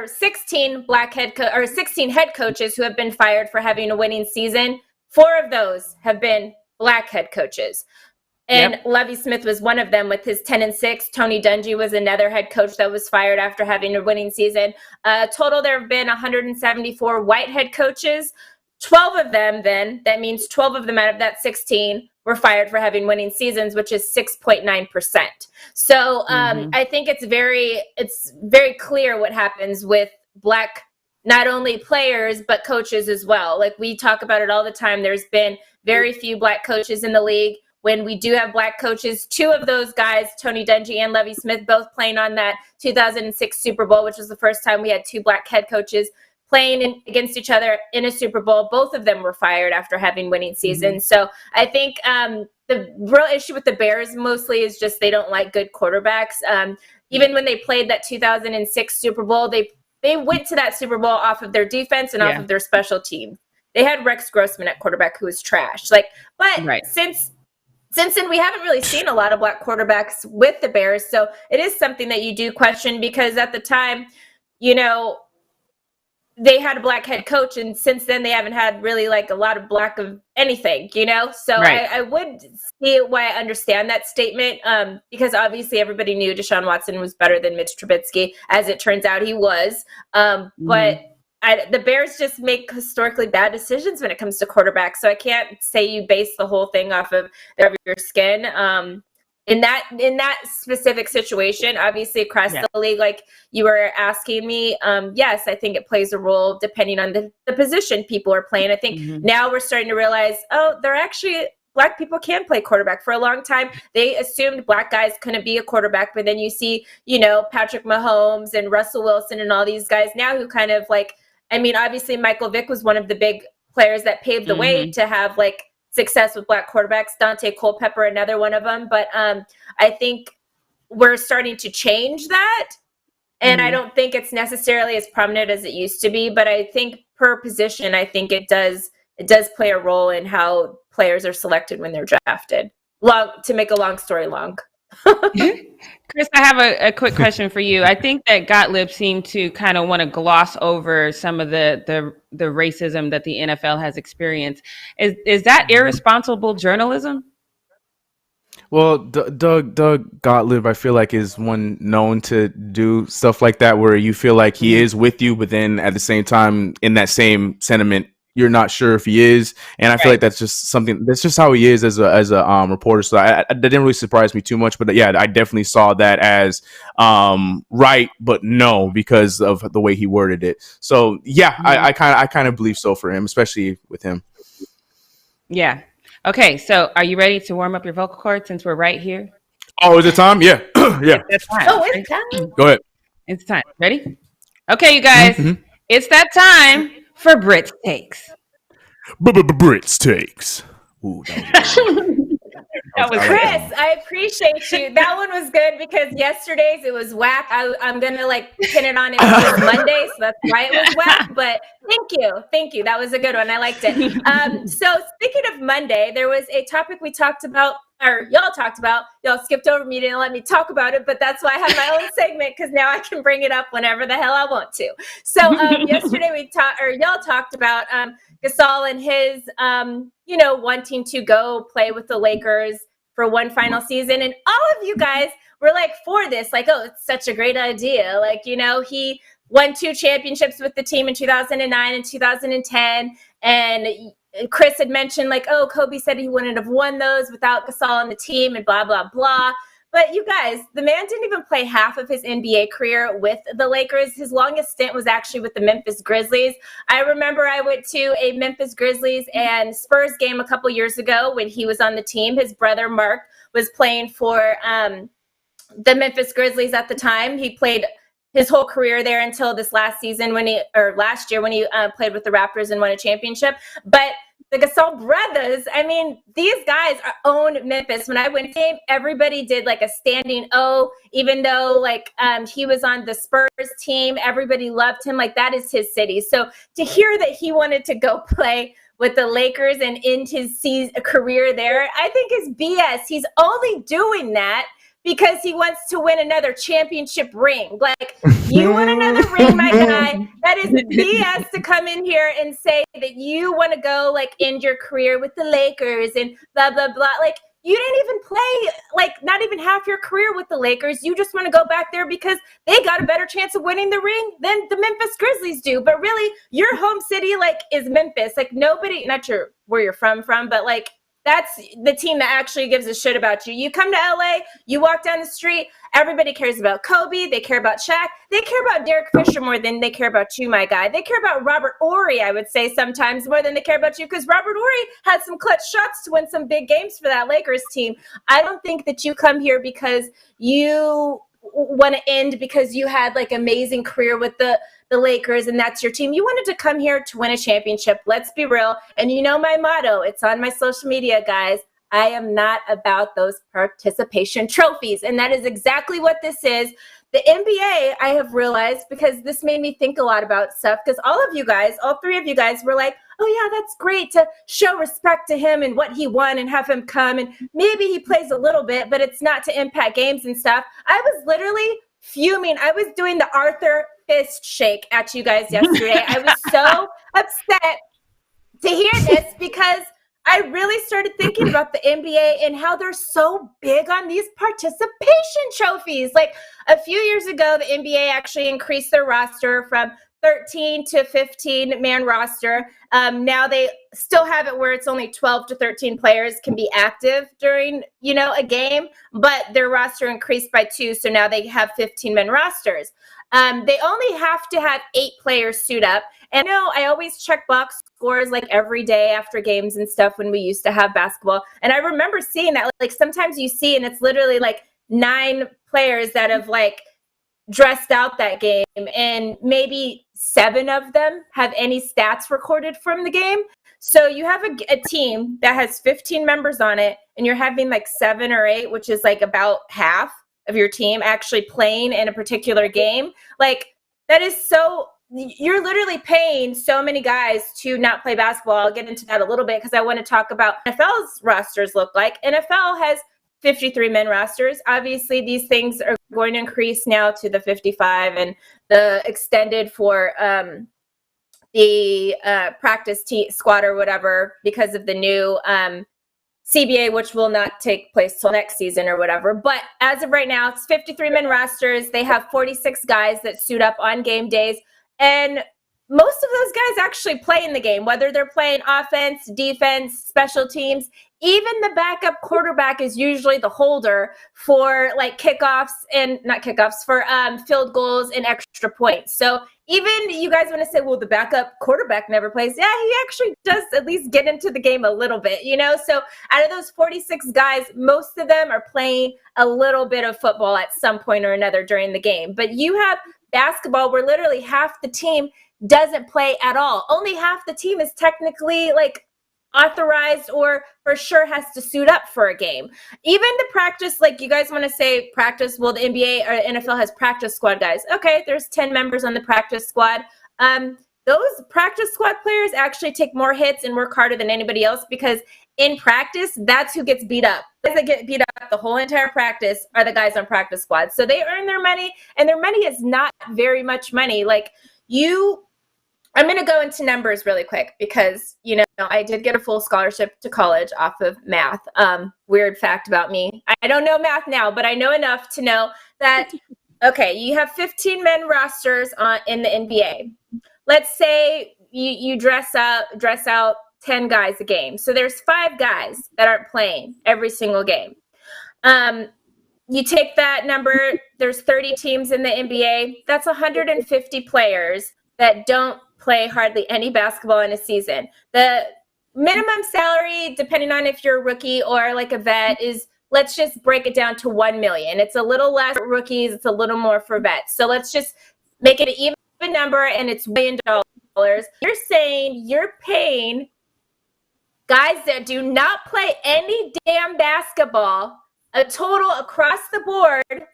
16 16 head coaches who have been fired for having a winning season. 4 of those have been black head coaches. And Lovie Smith was one of them with his 10-6. Tony Dungy was another head coach that was fired after having a winning season. Total, there have been 174 white head coaches. 12 of them, then, that means 12 of them out of that 16 were fired for having winning seasons, which is 6.9%. So I think it's very clear what happens with black, not only players, but coaches as well. Like, we talk about it all the time. There's been very few black coaches in the league. When we do have black coaches, 2 of those guys, Tony Dungy and Lovie Smith, both playing on that 2006 Super Bowl, which was the first time we had 2 black head coaches playing against each other in a Super Bowl. Both of them were fired after having winning seasons. So I think the real issue with the Bears mostly is just they don't like good quarterbacks. Even when they played that 2006 Super Bowl, they went to that Super Bowl off of their defense and off of their special team. They had Rex Grossman at quarterback, who was trash. Since then, we haven't really seen a lot of black quarterbacks with the Bears. So it is something that you do question, because at the time, they had a black head coach, and since then they haven't had really like a lot of black of anything, So I would see why I understand that statement, because obviously everybody knew Deshaun Watson was better than Mitch Trubisky. As it turns out, he was. But the Bears just make historically bad decisions when it comes to quarterbacks. So I can't say you base the whole thing off of your skin. In that specific situation, obviously across the league, like you were asking me, yes, I think it plays a role depending on the position people are playing. I think now we're starting to realize, they're actually black people can play quarterback. For a long time, they assumed black guys couldn't be a quarterback, but then you see, Patrick Mahomes and Russell Wilson and all these guys now who kind of obviously Michael Vick was one of the big players that paved the way to have success with black quarterbacks. Dante Culpepper, another one of them. But I think we're starting to change that. And I don't think it's necessarily as prominent as it used to be. But I think per position, I think it does play a role in how players are selected when they're drafted. To make a long story long. Chris, I have a quick question for you. I think that Gottlieb seemed to kind of want to gloss over some of the racism that the NFL has experienced. Is that irresponsible journalism? Well, Doug Gottlieb, I feel like, is one known to do stuff like that, where you feel like he is with you, but then at the same time, in that same sentiment, you're not sure if he is, and I feel like that's just something. That's just how he is as a reporter. So that didn't really surprise me too much. But yeah, I definitely saw that as right, but no, because of the way he worded it. So yeah, I kind of believe so for him, especially with him. Yeah. Okay. So are you ready to warm up your vocal cords since we're right here? Oh, is it time? Yeah. Yeah. It's time. Oh, it's time. Go ahead. It's time. Ready? Okay, you guys. It's that time for Brit's Takes. Brit's Takes. Ooh, that was Chris, I appreciate you. That one was good because yesterday's it was whack. I'm gonna pin it on it was Monday, so that's why it was whack. But thank you. That was a good one. I liked it. So speaking of Monday, there was a topic we talked about, or y'all talked about. Y'all skipped over me, didn't let me talk about it, but that's why I have my own segment, because now I can bring it up whenever the hell I want to. So yesterday y'all talked about Gasol and his wanting to go play with the Lakers for one final season. And all of you guys were for this, oh, it's such a great idea. He won 2 championships with the team in 2009 and 2010. And Chris had mentioned Kobe said he wouldn't have won those without Gasol on the team and blah, blah, blah. But you guys, the man didn't even play half of his NBA career with the Lakers. His longest stint was actually with the Memphis Grizzlies. I remember I went to a Memphis Grizzlies and Spurs game a couple years ago when he was on the team. His brother, Mark, was playing for the Memphis Grizzlies at the time. He played his whole career there until this last season last year when he played with the Raptors and won a championship. But the Gasol brothers, these guys own Memphis. When I went to game, everybody did a standing O, even though he was on the Spurs team. Everybody loved him. That is his city. So to hear that he wanted to go play with the Lakers and end his career there, I think is BS. He's only doing that because he wants to win another championship ring. Like, you want another ring, my guy? That is BS to come in here and say that you want to go, like, end your career with the Lakers and blah, blah, blah. Like, you didn't even play, like, not even half your career with the Lakers. You just want to go back there because they got a better chance of winning the ring than the Memphis Grizzlies do. But really, your home city, like, is Memphis. Like, nobody, not sure where you're from, but, like, that's the team that actually gives a shit about you. You come to LA, you walk down the street, everybody cares about Kobe, they care about Shaq, they care about Derek Fisher more than they care about you, my guy. They care about Robert Horry, I would say sometimes, more than they care about you, because Robert Horry had some clutch shots to win some big games for that Lakers team. I don't think that you come here because you want to end because you had, like, amazing career with the Lakers and that's your team. You wanted to come here to win a championship. Let's be real. And you know my motto. It's on my social media, guys. I am not about those participation trophies. And that is exactly what this is. The NBA, I have realized, because this made me think a lot about stuff, because all three of you guys were like, oh yeah, that's great to show respect to him and what he won and have him come. And maybe he plays a little bit, but it's not to impact games and stuff. I was literally fuming. I was doing the Arthur fist shake at you guys yesterday. I was so upset to hear this because I really started thinking about the NBA and how they're so big on these participation trophies. Like, a few years ago, the NBA actually increased their roster from 13 to 15 man roster. Now they still have it where it's only 12 to 13 players can be active during, a game, but their roster increased by 2. So now they have 15 men rosters. They only have to have 8 players suit up. And I always check box scores like every day after games and stuff when we used to have basketball. And I remember seeing that, like, sometimes you see, and it's literally like 9 players that have, like, dressed out that game, and maybe 7 of them have any stats recorded from the game. So you have a team that has 15 members on it, and you're having like 7 or 8, which is like about half of your team actually playing in a particular game. Like, that is so, you're literally paying so many guys to not play basketball. I'll get into that a little bit because I want to talk about NFL's rosters look like. NFL has 53 men rosters. Obviously, these things are going to increase now to the 55 and the extended for the practice squad or whatever because of the new CBA, which will not take place till next season or whatever. But as of right now, it's 53 men rosters. They have 46 guys that suit up on game days. And most of those guys actually play in the game, whether they're playing offense, defense, special teams. Even the backup quarterback is usually the holder for like kickoffs and not kickoffs for field goals and extra points. So even you guys want to say, well, the backup quarterback never plays. Yeah, he actually does at least get into the game a little bit, So out of those 46 guys, most of them are playing a little bit of football at some point or another during the game. But you have basketball where literally half the team doesn't play at all. Only half the team is technically like authorized or for sure has to suit up for a game. Even the practice, like you guys want to say practice, well, the NBA or NFL has practice squad guys. Okay, there's 10 members on the practice squad. Those practice squad players actually take more hits and work harder than anybody else because in practice, that's who gets beat up. The guys that get beat up the whole entire practice are the guys on practice squad. So they earn their money, and their money is not very much money. Like I'm going to go into numbers really quick because, I did get a full scholarship to college off of math. Weird fact about me. I don't know math now, but I know enough to know that, okay, you have 15 men rosters in the NBA. Let's say you dress out 10 guys a game. So there's 5 guys that aren't playing every single game. You take that number, there's 30 teams in the NBA. That's 150 players that don't play hardly any basketball in a season. The minimum salary, depending on if you're a rookie or like a vet, is, let's just break it down to $1 million. It's a little less for rookies, it's a little more for vets. So let's just make it an even number, and it's $1 million. You're saying you're paying guys that do not play any damn basketball a total across the board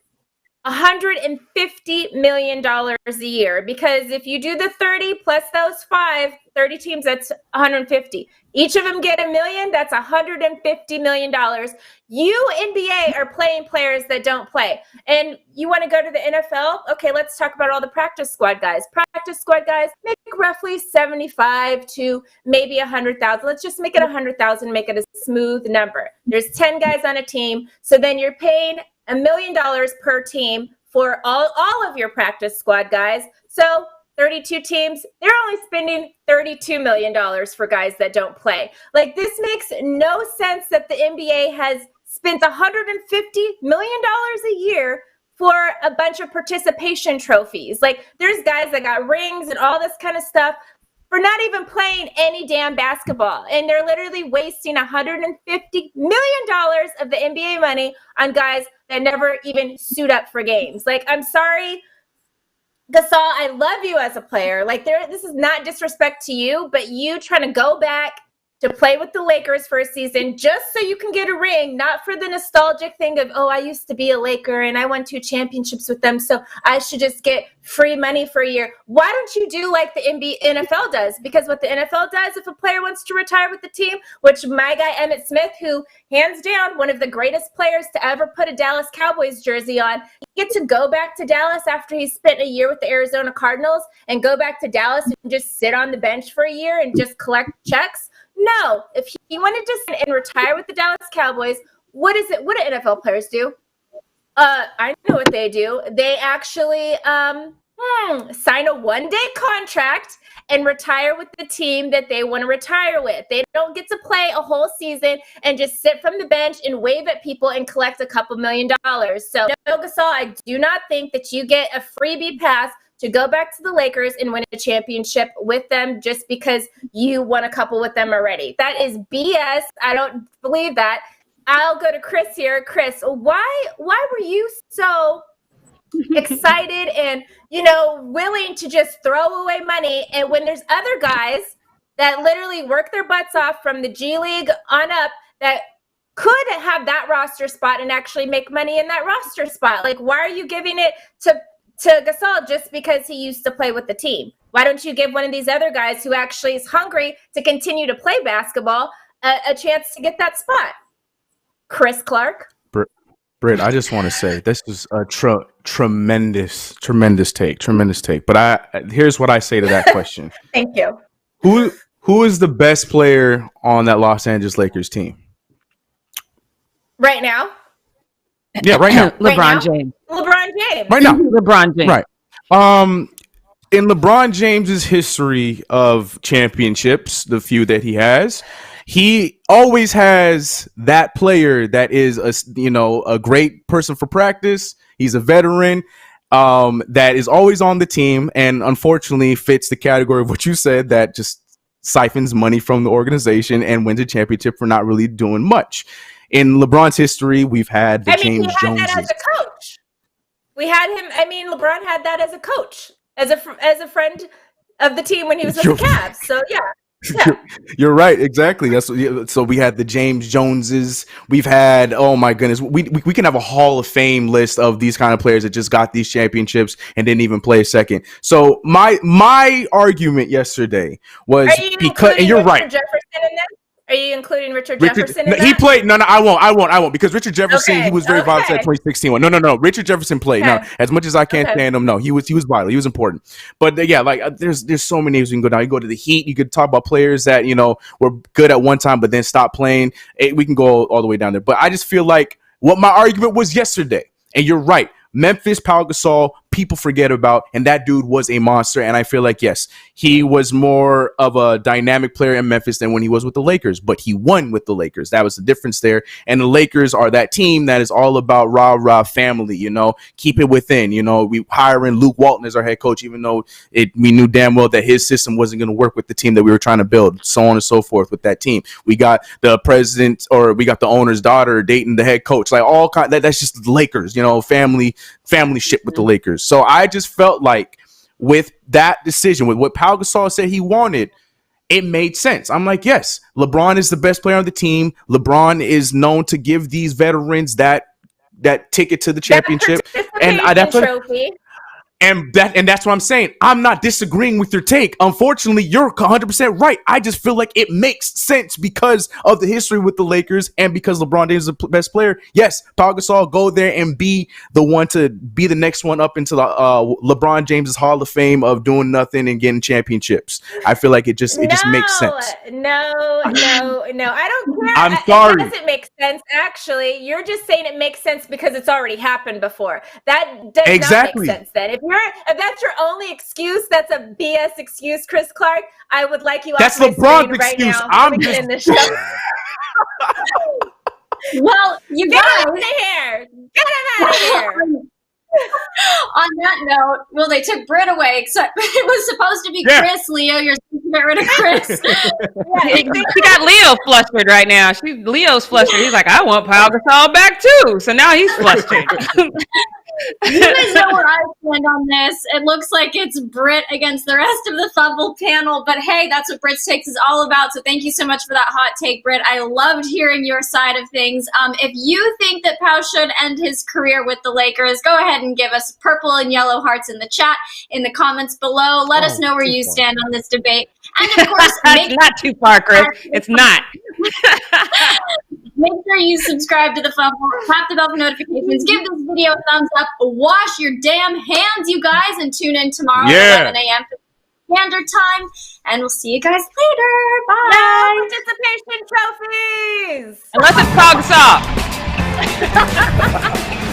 $150 million a year, because if you do the 30 plus those 30 teams, that's 150. Each of them get $1 million. That's $150 million. You, NBA, are playing players that don't play. And you want to go to the NFL? Okay, let's talk about all the practice squad guys. Practice squad guys make roughly 75 to maybe 100,000. Let's just make it 100,000, make it a smooth number. There's 10 guys on a team. So then you're paying $1 million per team for all of your practice squad guys. So 32 teams, they're only spending $32 million for guys that don't play. Like, this makes no sense that the NBA has spent $150 million a year for a bunch of participation trophies. Like, there's guys that got rings and all this kind of stuff for not even playing any damn basketball. And they're literally wasting $150 million of the NBA money on guys that never even suit up for games. Like, I'm sorry, Gasol, I love you as a player. Like, this is not disrespect to you, but you trying to go back to play with the Lakers for a season just so you can get a ring, not for the nostalgic thing of, oh, I used to be a Laker and I won 2 championships with them, so I should just get free money for a year. Why don't you do like the NFL does? Because what the NFL does, if a player wants to retire with the team, which my guy Emmitt Smith, who hands down one of the greatest players to ever put a Dallas Cowboys jersey on, get to go back to Dallas after he spent a year with the Arizona Cardinals and go back to Dallas and just sit on the bench for a year and just collect checks. No, if he wanted to sit and retire with the Dallas Cowboys, what do NFL players do? I know what they do. They actually sign a one-day contract and retire with the team that they want to retire with. They don't get to play a whole season and just sit from the bench and wave at people and collect a couple $1 million. So, no, Gasol, I do not think that you get a freebie pass to go back to the Lakers and win a championship with them just because you won a couple with them already. That is BS. I don't believe that. I'll go to Chris here. Chris, why were you so excited and, willing to just throw away money, and when there's other guys that literally work their butts off from the G League on up that could have that roster spot and actually make money in that roster spot? Like, why are you giving it to Gasol just because he used to play with the team? Why don't you give one of these other guys who actually is hungry to continue to play basketball a chance to get that spot? Chris Clark? Britt, I just want to say this is a tremendous take. But here's what I say to that question. Thank you. Who is the best player on that Los Angeles Lakers team? Right now? Yeah, right now. LeBron James. LeBron James. Right now. LeBron James. Right. In LeBron James's history of championships, the few that he has, he always has that player that is a great person for practice. He's a veteran that is always on the team and unfortunately fits the category of what you said, that just siphons money from the organization and wins a championship for not really doing much. In LeBron's history, we've had James Joneses. That as a coach. We had him. LeBron had that as a coach, as a friend of the team when he was with the Cavs. So yeah. You're right, exactly. So we had the James Joneses. We've had, oh my goodness, we can have a Hall of Fame list of these kind of players that just got these championships and didn't even play a second. So my argument yesterday was because, and you're right. Jefferson in this? Are you including Richard Jefferson in that? He played. No, I won't. Because Richard Jefferson, he was very vital to that 2016 one. No. Richard Jefferson played. Okay. No, as much as I can't stand him, no, he was vital. He was important. But yeah, like there's so many names we can go down. You go to the Heat. You could talk about players that were good at one time but then stopped playing. We can go all the way down there. But I just feel like what my argument was yesterday, and you're right. Memphis, Pau Gasol, people forget about, and that dude was a monster. And I feel like, yes, he was more of a dynamic player in Memphis than when he was with the Lakers, but he won with the Lakers. That was the difference there. And the Lakers are that team that is all about rah-rah family, keep it within. We hiring Luke Walton as our head coach, even though we knew damn well that his system wasn't going to work with the team that we were trying to build, so on and so forth with that team. We got the president, or we got the owner's daughter dating the head coach, like all kind. That's just the Lakers, family shit with the Lakers. So I just felt like with that decision, with what Pau Gasol said he wanted, it made sense. I'm like, yes, LeBron is the best player on the team. LeBron is known to give these veterans that that ticket to the championship, and trophy. And that's what I'm saying. I'm not disagreeing with your take. Unfortunately, you're 100% right. I just feel like it makes sense because of the history with the Lakers and because LeBron James is the best player. Yes, Pau Gasol, go there and be the one to be the next one up into the LeBron James's Hall of Fame of doing nothing and getting championships. I feel like it just makes sense. No. I don't care. I'm sorry. It doesn't make sense. Actually, you're just saying it makes sense because it's already happened before. That does not make sense then. If that's your only excuse, that's a BS excuse, Chris Clark. I would like you. That's off my LeBron's right excuse. now. I'm just. In the show. Well, you get guys, out of here. Get him out of here. On that note, well, they took Britt away. Except it was supposed to be Chris. Leo, you're supposed to get rid of Chris. She got Leo flustered right now. Leo's flustered. He's like, I want Pau Gasol back too. So now he's flustered. You guys know where I stand on this. It looks like it's Britt against the rest of the Fumble panel, but hey, that's what Britt's Takes is all about. So thank you so much for that hot take, Britt. I loved hearing your side of things. If you think that Pau should end his career with the Lakers, go ahead and give us purple and yellow hearts in the chat, in the comments below. Let us know where you stand on this debate. And of course, it's not too far, Chris. It's not. Make sure you subscribe to the Fumble, tap the bell for notifications, give this video a thumbs up, wash your damn hands, you guys, and tune in tomorrow at 11 a.m. Standard Time. And we'll see you guys later. Bye. No participation trophies. Unless it's Pau Gasol.